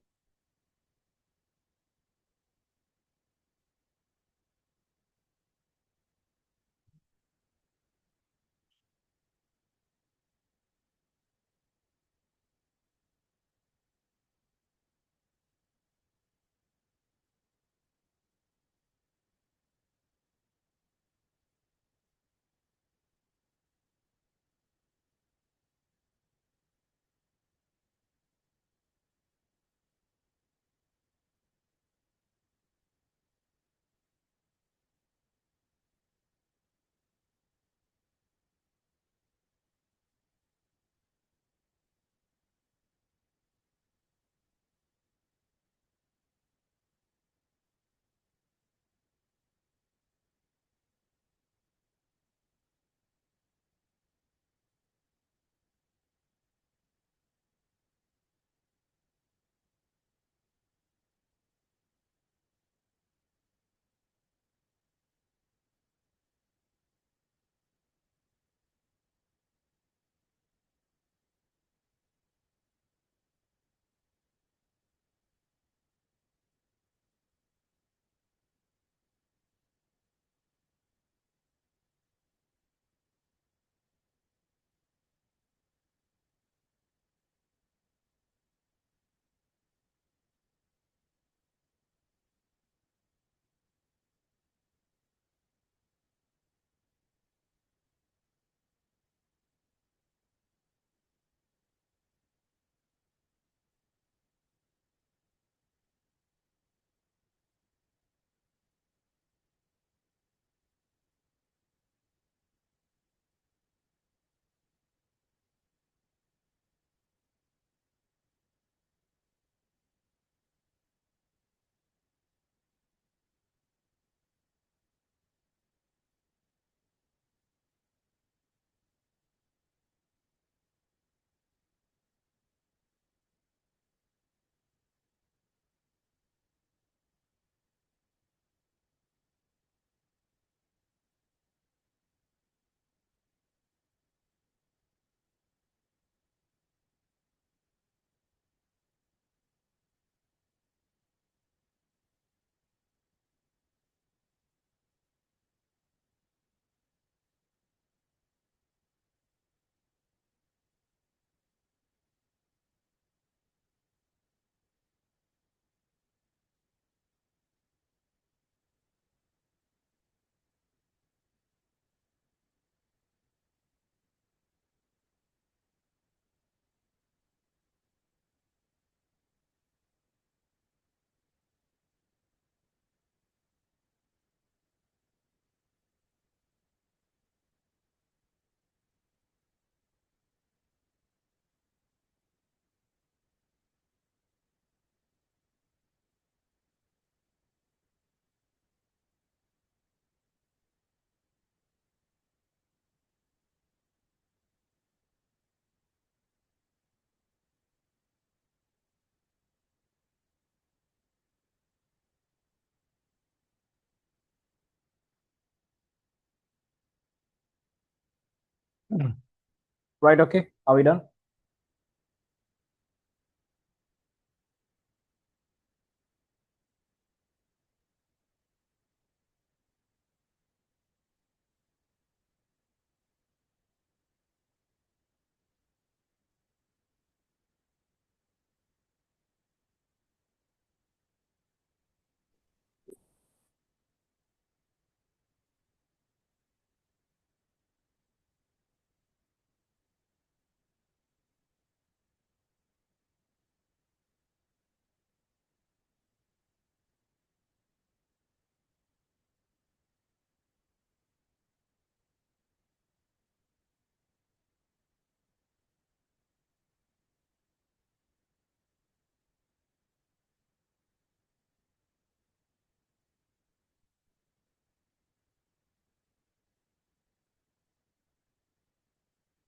Right, okay. Are we done?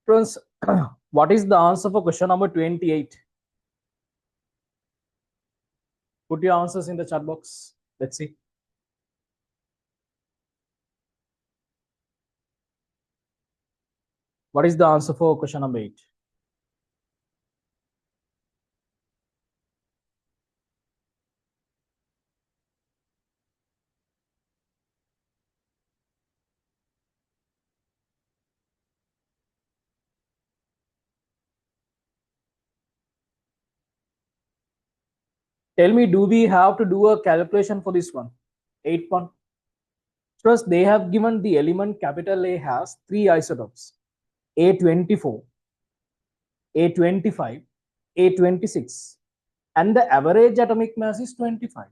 Friends, what is the answer for question number 28? Put your answers in the chat box. Let's see. What is the answer for question number 8? Tell me, do we have to do a calculation for this one? 8 one. First, they have given the element capital A has 3 isotopes: A24, A25, A26, and the average atomic mass is 25.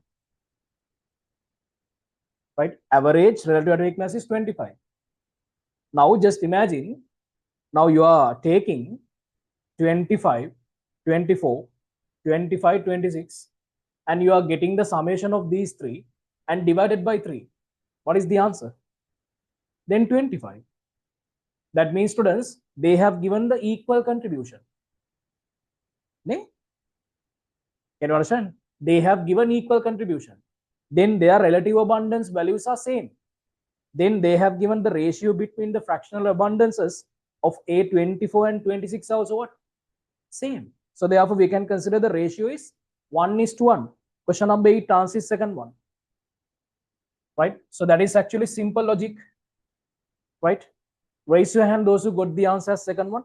Right? Average relative atomic mass is 25. Now, just imagine, now you are taking 25, 24, 25, 26, and you are getting the summation of these three and divided by 3. What is the answer? Then 25. That means, students, they have given the equal contribution. Can you understand? They have given equal contribution. Then their relative abundance values are same. Then they have given the ratio between the fractional abundances of A24 and 26 also what? Same. So therefore, we can consider the ratio is 1:1. Question number 8 answer is second one. Right? So that is actually simple logic. Right? Raise your hand those who got the answer as second one.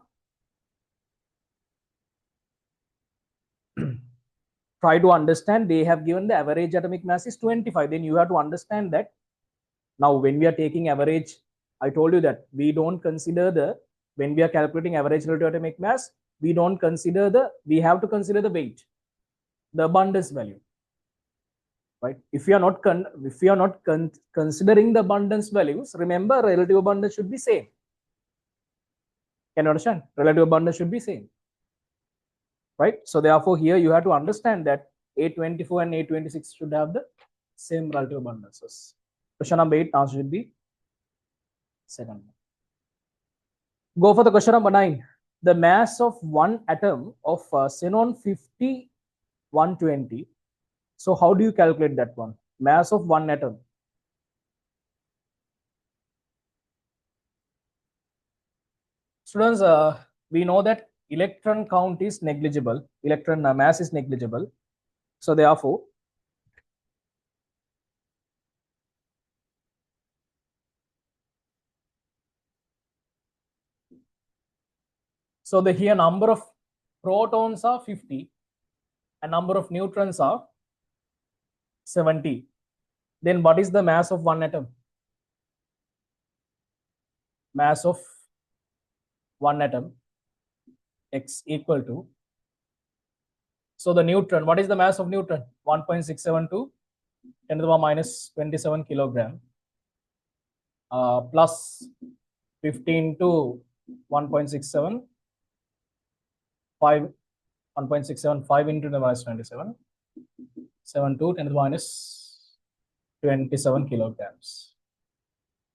Try to understand, they have given the average atomic mass is 25. Then you have to understand that now when we are taking average, I told you that we don't consider the, when we are calculating average relative atomic mass, we don't consider the, we have to consider the weight, the abundance value. Right? If you are not considering the abundance values, remember relative abundance should be same. Can you understand? Relative abundance should be same. Right? So therefore, here you have to understand that A24 and A26 should have the same relative abundances. Question number 8 answer should be second. Go for the question number 9. The mass of one atom of xenon 50 120. So how do you calculate that one? Mass of one atom. Students, we know that electron count is negligible. Electron mass is negligible. So therefore, so the here number of protons are 50 and number of neutrons are 70. Then what is the mass of one atom? Mass of one atom x equal to, so the neutron, what is the mass of neutron? 1.672 10 to the power minus 27 kilogram plus 15 to 1.67 5 1.675 into the minus 27 7 to 10 to the minus 27 kilograms.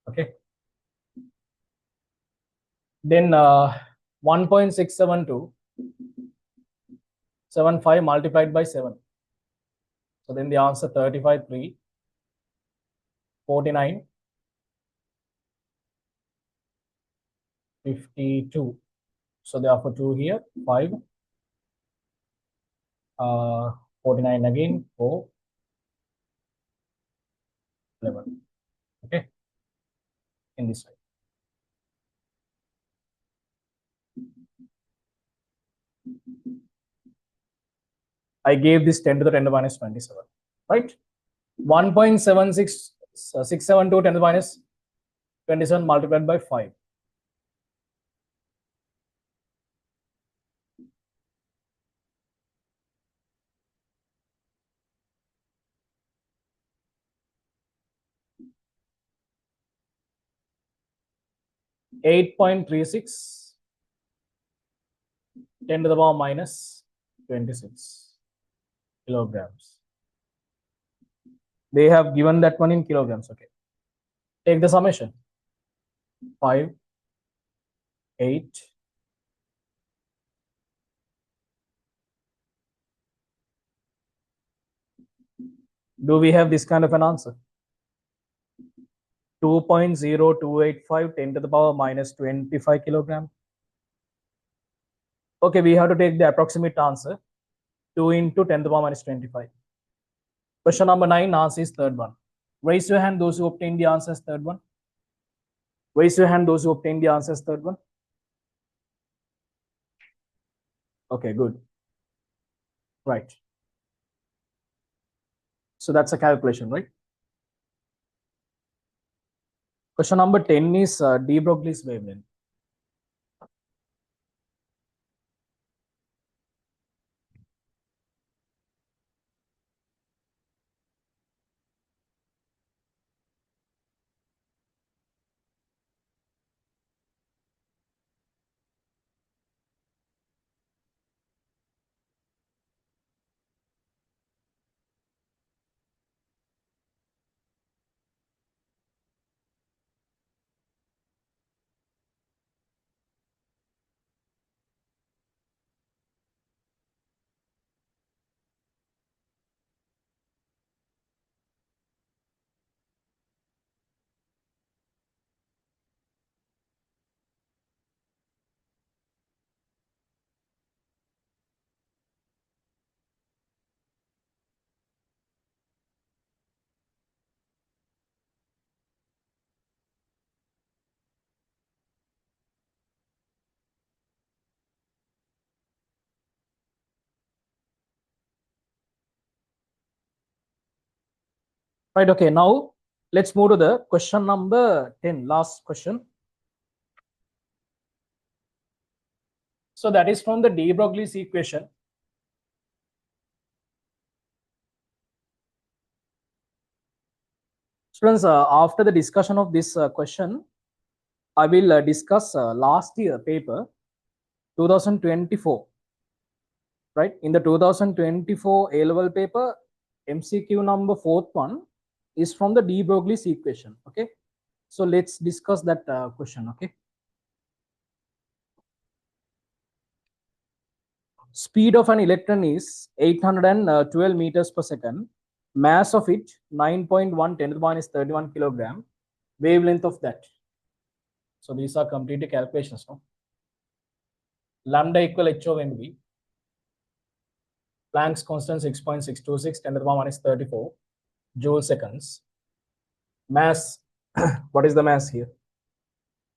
Okay, then 1.672 75 multiplied by 7. So then the answer 35 3 49 52. So therefore 2 here, 5, 49 again, 4, 11. Okay, in this way. I gave this 10 to the 10 to the minus 27, right? 1.76672 10 to the minus 27 multiplied by 5. (8.36) 10 to the power minus 26 kilograms. They have given that one in kilograms. Okay. Take the summation. 5, 8, 'Do we have this kind of an answer? 2.0285 10 to the power minus 25 kilogram. Okay, we have to take the approximate answer. 2 into 10 to the power minus 25. Question number 9, answer is third one. Raise your hand those who obtain the answer as third one. Raise your hand those who obtain the answer as third one. Okay, good. Right. So that's a calculation, right? Question number 10 is de Broglie's wavelength. Right, okay, now let's move to the question number 10, last question. So that is from the de Broglie's equation. Students, after the discussion of this question, I will discuss last year paper 2024. Right, in the 2024 A-level paper, MCQ number 4th one is from the de Broglie's equation. Okay, so let's discuss that question. Okay, speed of an electron is 812 meters per second. Mass of it 9.1 10 to the minus 31 kilogram. Wavelength of that. So these are completed calculations. No? Lambda equal h of mv. Planck's constant 6.626 10 to the power minus 34 joule seconds. Mass, what is the mass here?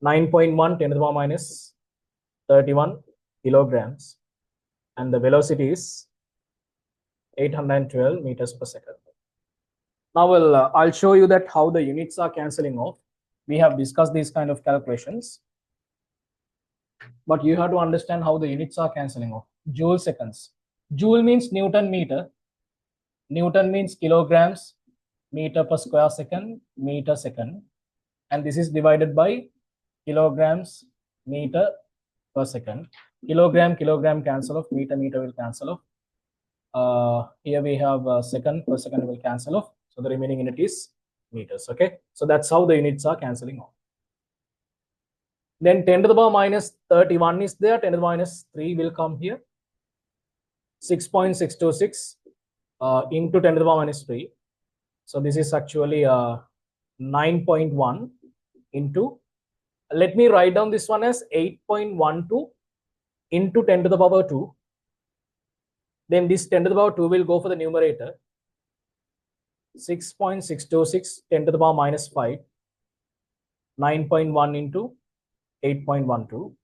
9.1 10 to the power minus 31 kilograms. And the velocity is 812 meters per second. Now I'll show you that how the units are cancelling off. We have discussed these kind of calculations. But you have to understand how the units are cancelling off. Joule seconds. Joule means Newton meter. Newton means kilograms, meter per square second, meter second. And this is divided by kilograms, meter per second. Kilogram, kilogram cancel off, meter, meter will cancel off. Here we have second per second will cancel off. So the remaining unit is meters. Okay. So that's how the units are cancelling off. Then 10 to the power minus 31 is there. 10 to the minus 3 will come here. 6.626 into 10 to the power minus 3. So this is actually 9.1 into Let me write down this one as 8.12 into 10 to the power 2. Then this 10 to the power 2 will go for the numerator. 6.626 10 to the power minus 5. 9.1 into 8.12.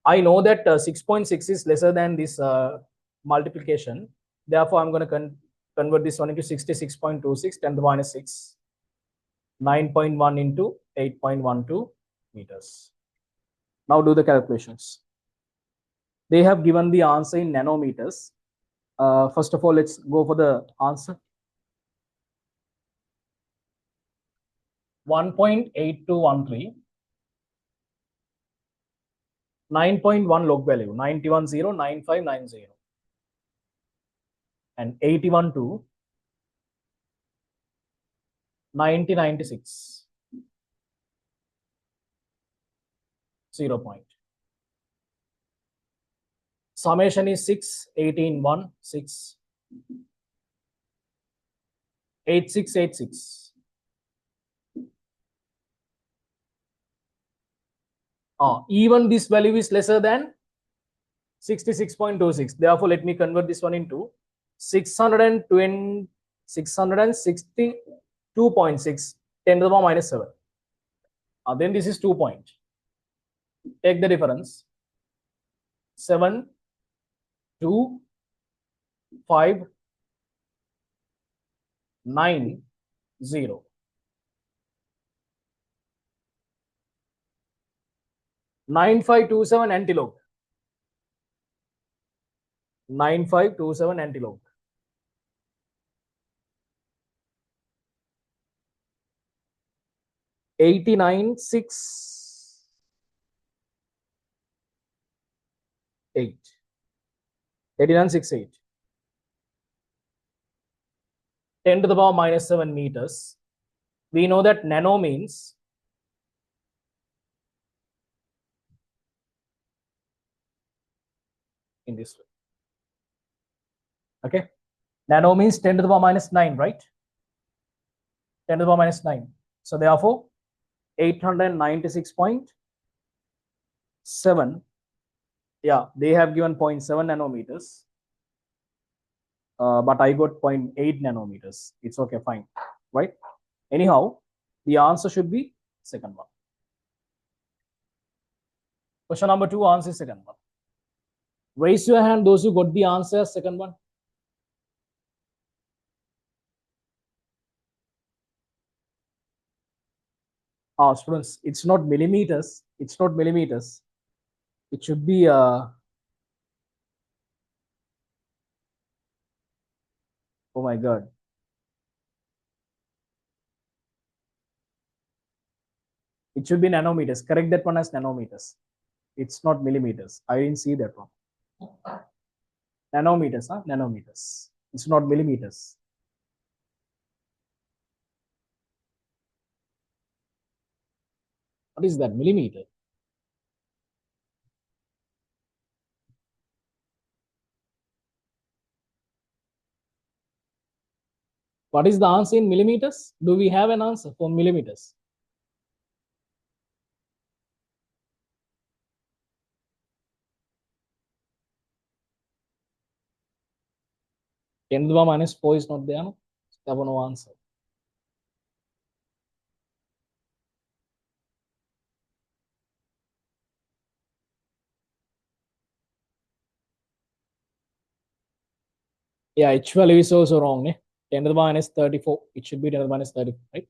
I know that 6.6 is lesser than this multiplication. Therefore, I'm going to convert this one into 66.26 10 to the minus 6. 9.1 into 8.12 meters. Now do the calculations. They have given the answer in nanometers. First of all, let's go for the answer. 1.8213. 9.1 log value, 91.09590. And 81.2, 90.96. 0 point. Summation is 6, 18.1, 6. 8686. Even this value is lesser than 66.26. Therefore, let me convert this one into 662.6 10 to the power minus 7. Then this is 2 point. Take the difference. 7, 2, 5, 9, 0. 9527 antilog. 9527 antilog. 89.68. 89.68. 10 to the power minus 7 meters. We know that nano means in this way. Okay. Nano means 10 to the power minus 9, right? 10 to the power minus 9. So therefore, 896.7. Yeah, they have given 0.7 nanometers. But I got 0.8 nanometers. It's okay, fine, right? Anyhow, the answer should be second one. Question number 2, answer second one. Raise your hand those who got the answer second one. Students, it's not millimeters. It's not millimeters. It should be oh my god. It should be nanometers. Correct that one as nanometers. It's not millimeters. I didn't see that one. Nanometers, huh? Nanometers. It's not millimeters. What is that? Millimeter. What is the answer in millimeters? Do we have an answer for millimeters? Ten to the power minus 4 is not there. No? There was no answer. Yeah, H value is also wrong. 10 to the power minus 34. It should be 10 to the power minus 34, right?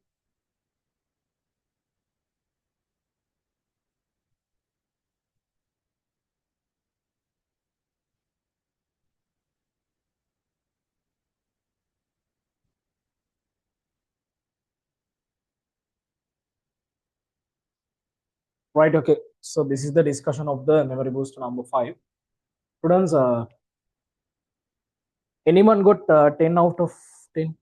Right, okay. So this is the discussion of the memory boost number 5. Students, anyone got 10 out of 10?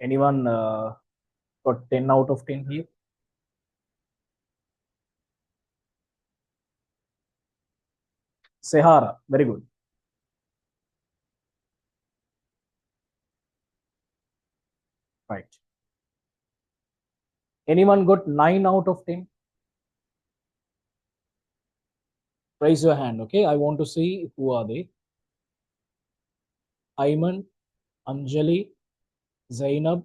Anyone got 10 out of 10 here? Sehara, very good. Right. Anyone got 9 out of 10? Raise your hand, okay? I want to see who are they. Ayman, Anjali, Zainab.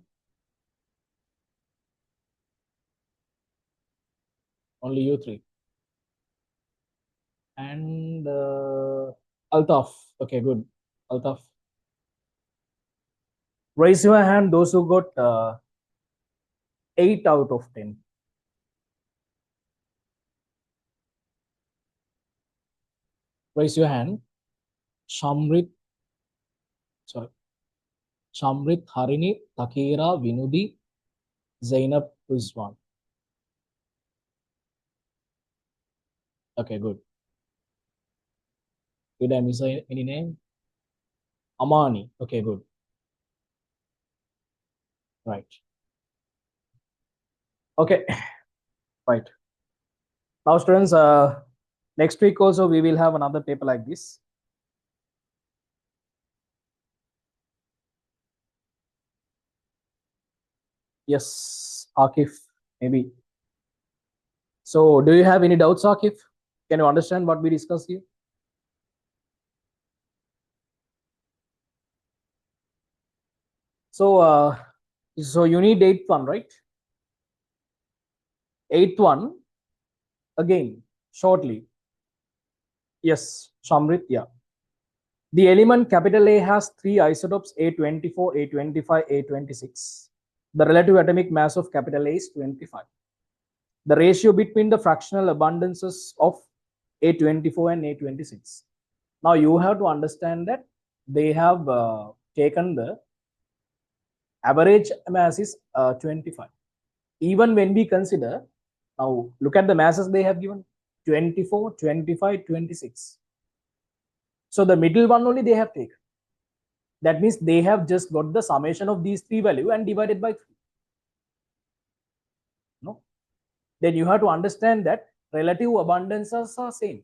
Only you three. And Altaf. Okay, good. Altaf. Raise your hand those who got 8 out of 10. Raise your hand. Shamrit, sorry. Shamrit, Harini, Takira, Vinudi, Zainab, Rizwan. Okay, good. Did I miss any name? Amani. Okay, good. Right. Okay, right. Now, students, next week also we will have another paper like this. Yes, Akif, maybe. So, do you have any doubts, Akif? Can you understand what we discussed here? So you need eighth one, right? Eighth one, again, shortly. Yes, Shamrit, yeah. The element capital A has three isotopes, A24, A25, A26. The relative atomic mass of capital A is 25. The ratio between the fractional abundances of A24 and A26. Now you have to understand that they have taken the average mass is 25. Even when we consider, now look at the masses they have given, 24, 25, 26. So the middle one only they have taken. That means they have just got the summation of these three value and divided by 3. No? Then you have to understand that relative abundances are same.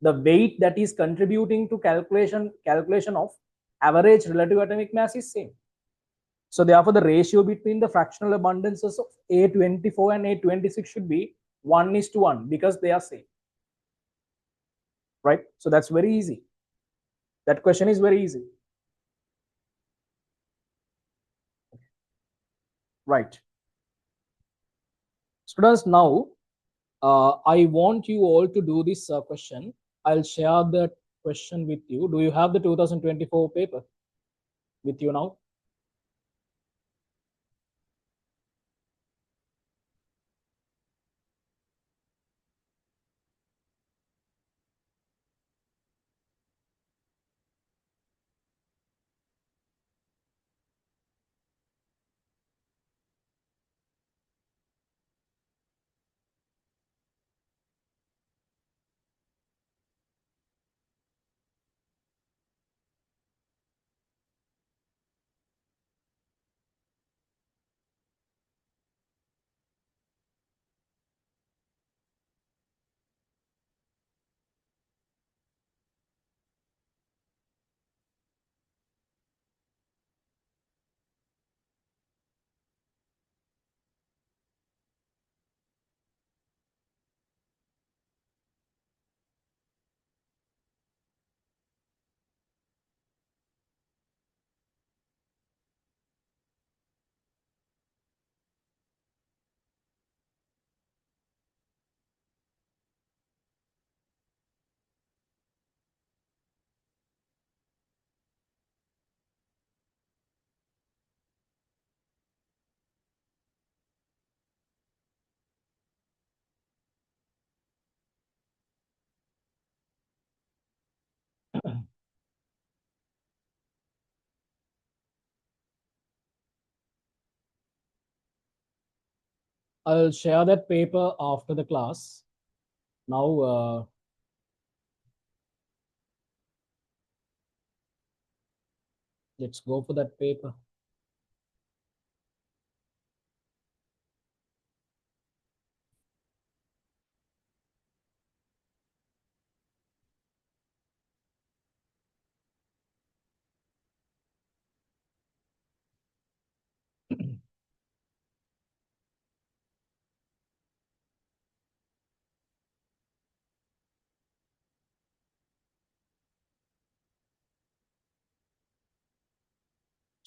The weight that is contributing to calculation of average relative atomic mass is same. So therefore, the ratio between the fractional abundances of A24 and A26 should be 1:1 because they are same. Right? So that's very easy. That question is very easy. Right. Students, now I want you all to do this question. I'll share the question with you. Do you have the 2024 paper with you now? I'll share that paper after the class. Now, let's go for that paper.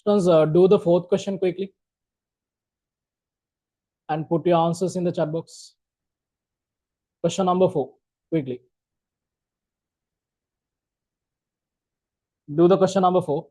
Students, do the fourth question quickly and put your answers in the chat box. Question number 4, quickly. Do the question number 4.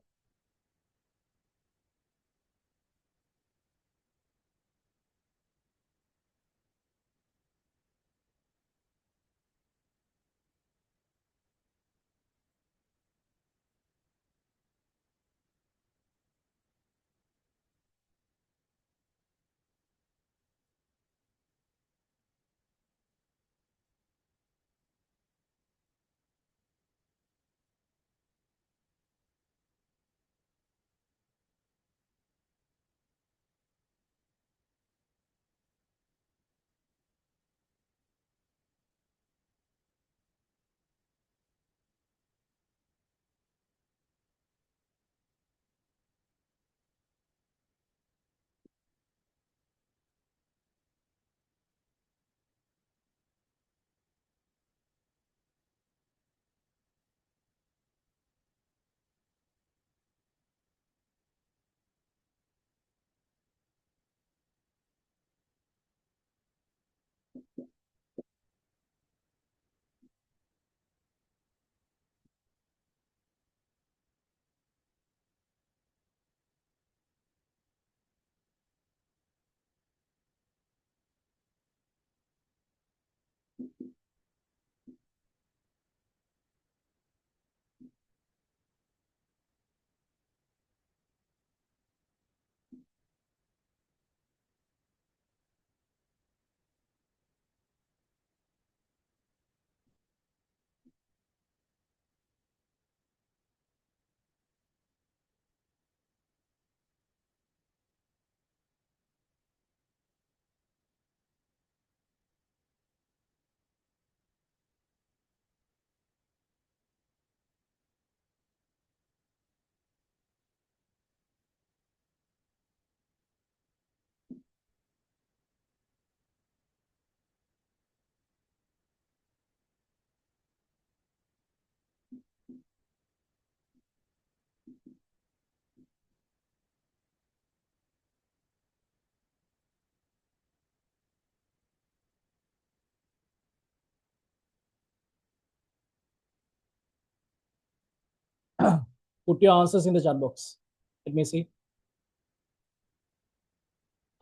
Put your answers in the chat box. Let me see.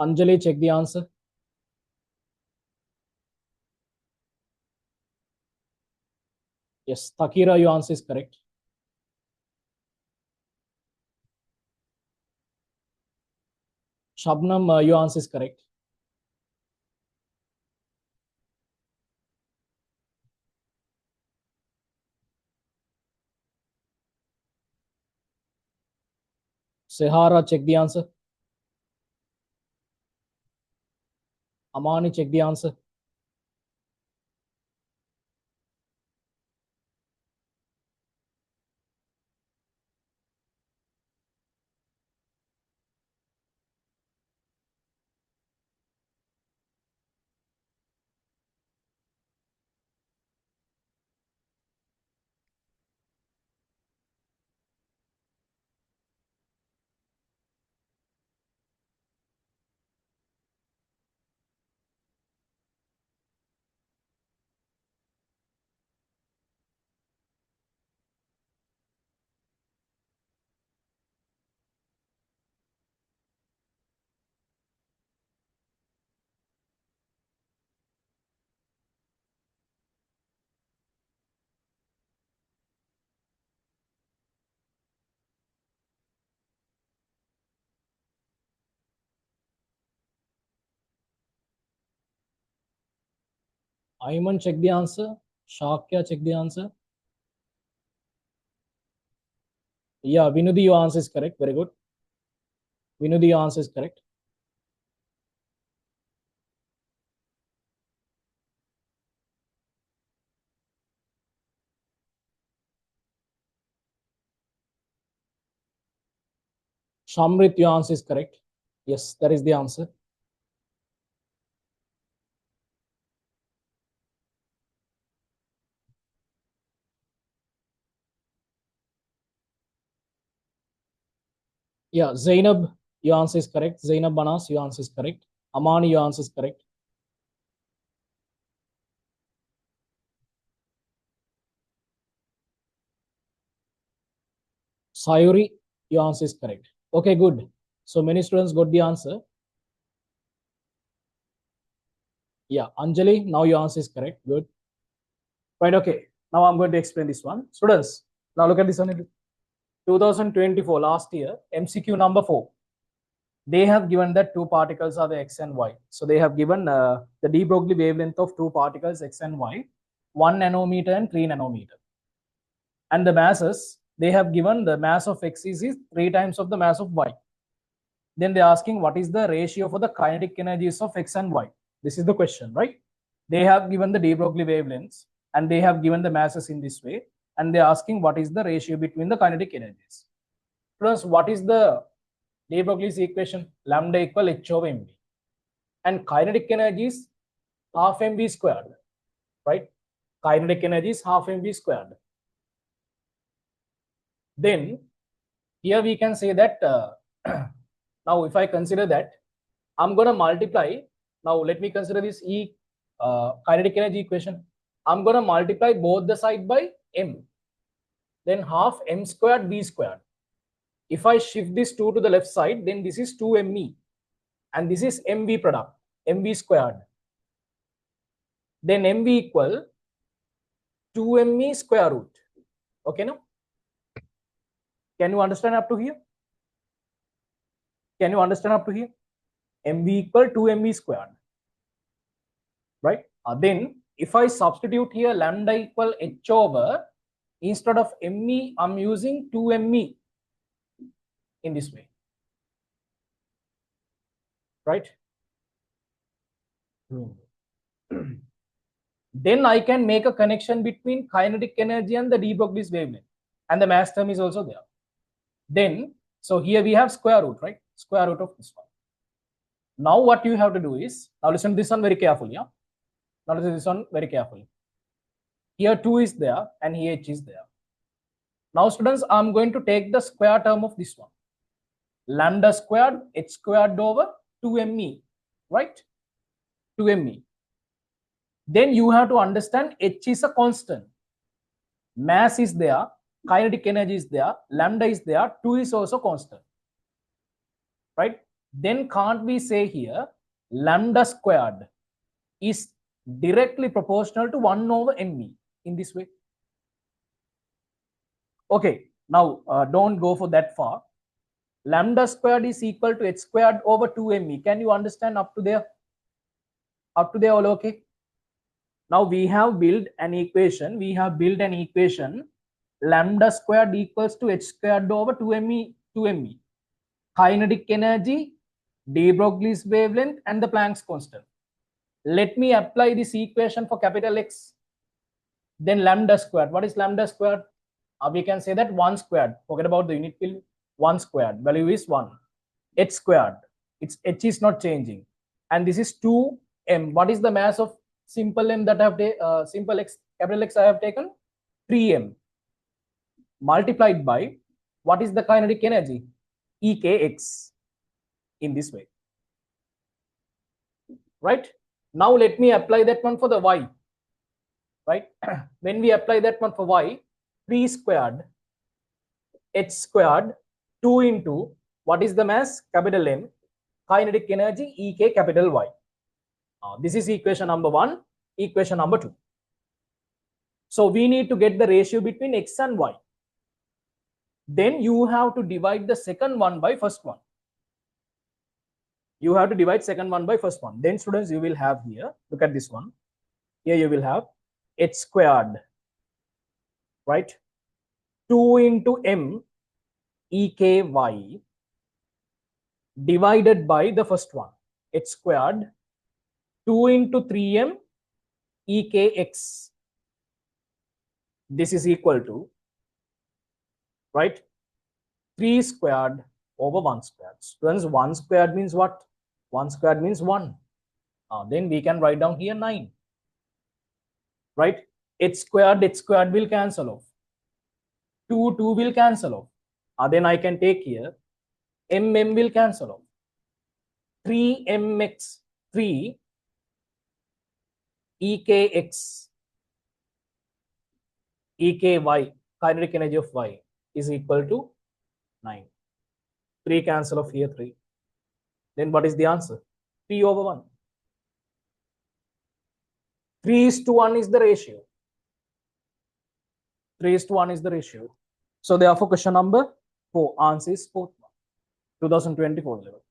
Anjali, check the answer. Yes, Takira, your answer is correct. Shabnam, your answer is correct. Sehara, check the answer. Amani, check the answer. Ayman, check the answer. Shakya, check the answer. Yeah, Vinudi, your answer is correct. Very good. Vinudi, your answer is correct. Shamrit, your answer is correct. Yes, that is the answer. Yeah, Zainab, your answer is correct. Zainab Banas, your answer is correct. Amani, your answer is correct. Sayuri, your answer is correct. Okay, good. So many students got the answer. Yeah, Anjali, now your answer is correct. Good. Right, okay. Now I'm going to explain this one. Students, now look at this one. 2024, last year, MCQ number 4. They have given that two particles are the X and Y. So they have given the de Broglie wavelength of two particles X and Y, 1 nanometer and 3 nanometer. And the masses, they have given the mass of X is 3 times of the mass of Y. Then they're asking what is the ratio for the kinetic energies of X and Y. This is the question, right? They have given the de Broglie wavelengths and they have given the masses in this way. And they're asking what is the ratio between the kinetic energies. Plus, what is the de Broglie's equation? Lambda equal h over mv. And kinetic energy is half mv squared, right? Kinetic energy is half mv squared. Then here we can say that now if I consider that, I'm going to multiply. Now let me consider this kinetic energy equation. I'm going to multiply both the side by m. Then half m squared v squared. If I shift this 2 to the left side, then this is 2me. And this is mv product, mv squared. Then mv equal 2me square root. Okay, now? Can you understand up to here? Can you understand up to here? mv equal 2me squared. Right? Then if I substitute here lambda equal h over, instead of me, I'm using 2me in this way. Right? Then I can make a connection between kinetic energy and the de Broglie's wavelength. And the mass term is also there. Then, so here we have square root, right? Square root of this one. Now what you have to do is, now listen to this one very carefully. Yeah? Now listen to this one very carefully. Here 2 is there and here h is there. Now students, I'm going to take the square term of this one. Lambda squared, h squared over 2me, right? 2me. Then you have to understand h is a constant. Mass is there, kinetic energy is there, lambda is there, 2 is also constant. Right? Then can't we say here lambda squared is directly proportional to 1 over me in this way? Okay, now don't go for that far. Lambda squared is equal to h squared over 2me. Can you understand up to there? Up to there, all okay? Now we have built an equation. We have built an equation. Lambda squared equals to h squared over 2me. Kinetic energy, de Broglie's wavelength, and the Planck's constant. Let me apply this equation for capital X. Then lambda squared. What is lambda squared? We can say that 1 squared. Forget about the unit value. 1 squared. Value is 1. H squared. Its h is not changing. And this is 2m. What is the mass of simple m that I have taken? Simple x, capital X I have taken? 3m. Multiplied by, what is the kinetic energy? Ekx. In this way. Right? Now let me apply that one for the y. Right? When we apply that one for y, 3 squared h squared 2 into what is the mass? Capital M, kinetic energy Ek capital Y. This is equation number 1, equation number 2. So we need to get the ratio between x and y. Then you have to divide the second one by first one. You have to divide second one by first one. Then students, you will have here, look at this one. Here you will have h squared, right? 2 into m Eky divided by the first one, h squared, 2 into 3m Ekx. This is equal to, right, 3 squared over 1 squared. Students, 1 squared means what? 1 squared means 1. Then we can write down here 9. Right? H squared will cancel off. 2 will cancel off. Then I can take here M will cancel off. 3mx 3 ekx eky kinetic energy of y is equal to 9. 3 cancel off here 3. Then what is the answer? 3 over 1. 3:1 is the ratio. 3:1 is the ratio. So therefore question number 4, answer is fourth one, 2024 level.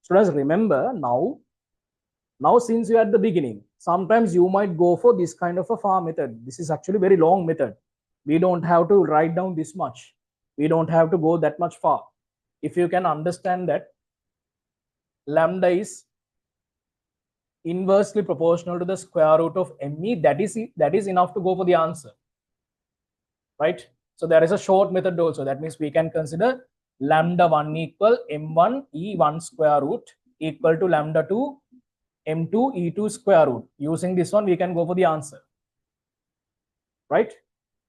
Students, remember now since you're at the beginning, sometimes you might go for this kind of a far method. This is actually very long method. We don't have to write down this much. We don't have to go that much far. If you can understand that lambda is inversely proportional to the square root of me, that is enough to go for the answer, right? So there is a short method also. That means we can consider lambda 1 equal m1 e1 square root equal to lambda 2 m2 e2 square root. Using this one, we can go for the answer, right?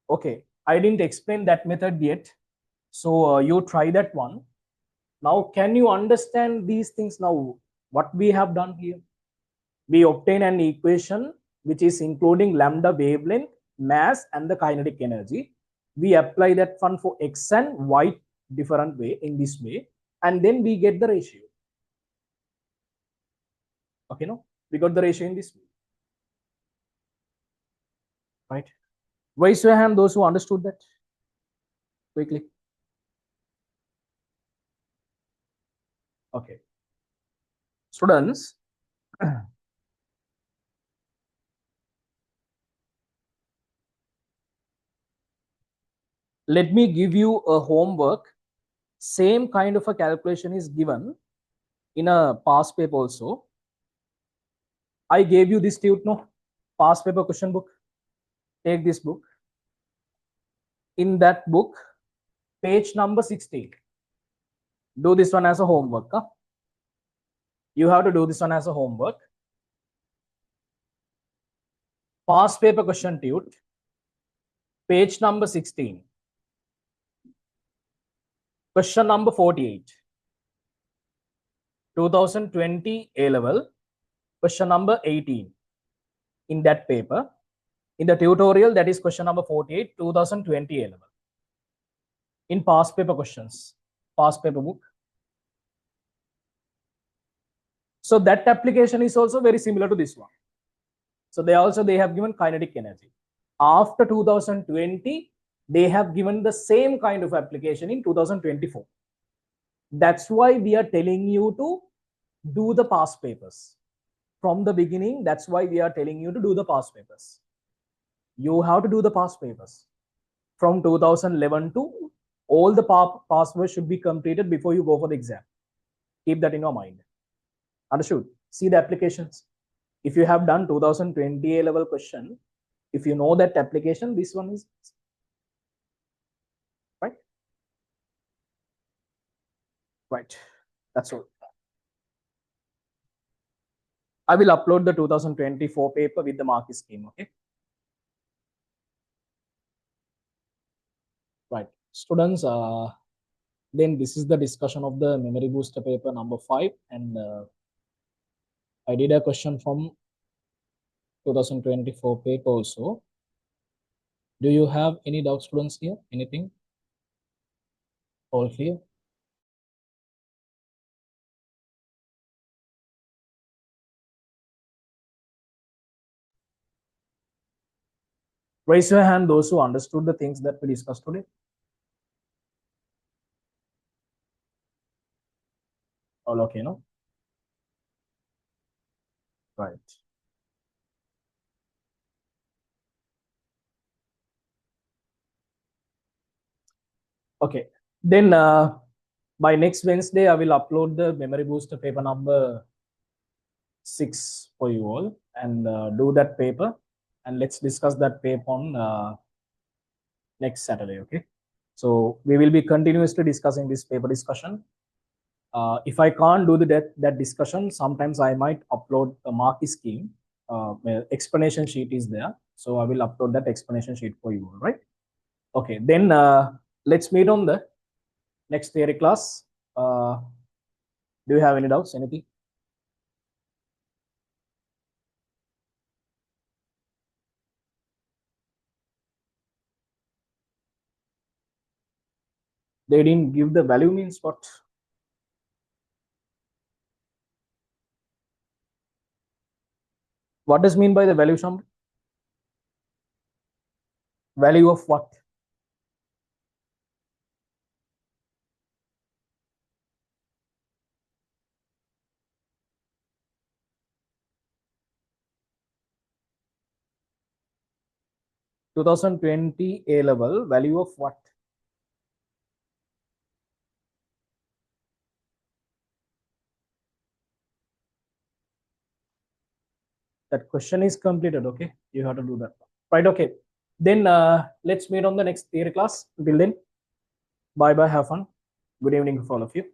Okay, I didn't explain that method yet. So you try that one. Now, can you understand these things now? What we have done here? We obtain an equation which is including lambda wavelength, mass, and the kinetic energy. We apply that one for x and y different way in this way, and then we get the ratio. Okay, no? We got the ratio in this way. Right? Raise your hand, those who understood that quickly. Okay. Students, let me give you a homework. Same kind of a calculation is given in a past paper also. I gave you this tutor, past paper question book. Take this book. In that book, page number 16. Do this one as a homework. Huh? You have to do this one as a homework. Past paper question tute, page number 16. Question number 48. 2020 A level, question number 18. In that paper, in the tutorial, that is question number 48, 2020 A level. In past paper questions, past paper book. So that application is also very similar to this one. So they have given kinetic energy. After 2020, they have given the same kind of application in 2024. That's why we are telling you to do the past papers. From the beginning, that's why we are telling you to do the past papers. You have to do the past papers. From 2011 to all the past papers should be completed before you go for the exam. Keep that in your mind. Understood? See the applications. If you have done 2020 A level question, if you know that application, this one is right. Right. That's all. I will upload the 2024 paper with the marking scheme. Okay. Right. Students, then this is the discussion of the memory booster paper number 5, and I did a question from 2024 paper also. Do you have any doubts, students, here? Anything? All clear? Raise your hand, those who understood the things that we discussed today. All okay, no? Right. Okay. Then by next Wednesday, I will upload the memory booster paper number 6 for you all, and do that paper, and let's discuss that paper on next Saturday. Okay. So we will be continuously discussing this paper discussion. If I can't do that discussion, sometimes I might upload a marking scheme. Explanation sheet is there, so I will upload that explanation sheet for you all, right? Okay, then let's meet on the next theory class. Do you have any doubts? Anything? They didn't give the value means what? What does mean by the value, Sham? Value of what? Two 2020 A level value of what? That question is completed. Okay, you have to do that, right? Okay, then let's meet on the next theory class. Until then, bye bye, have fun, good evening for all of you.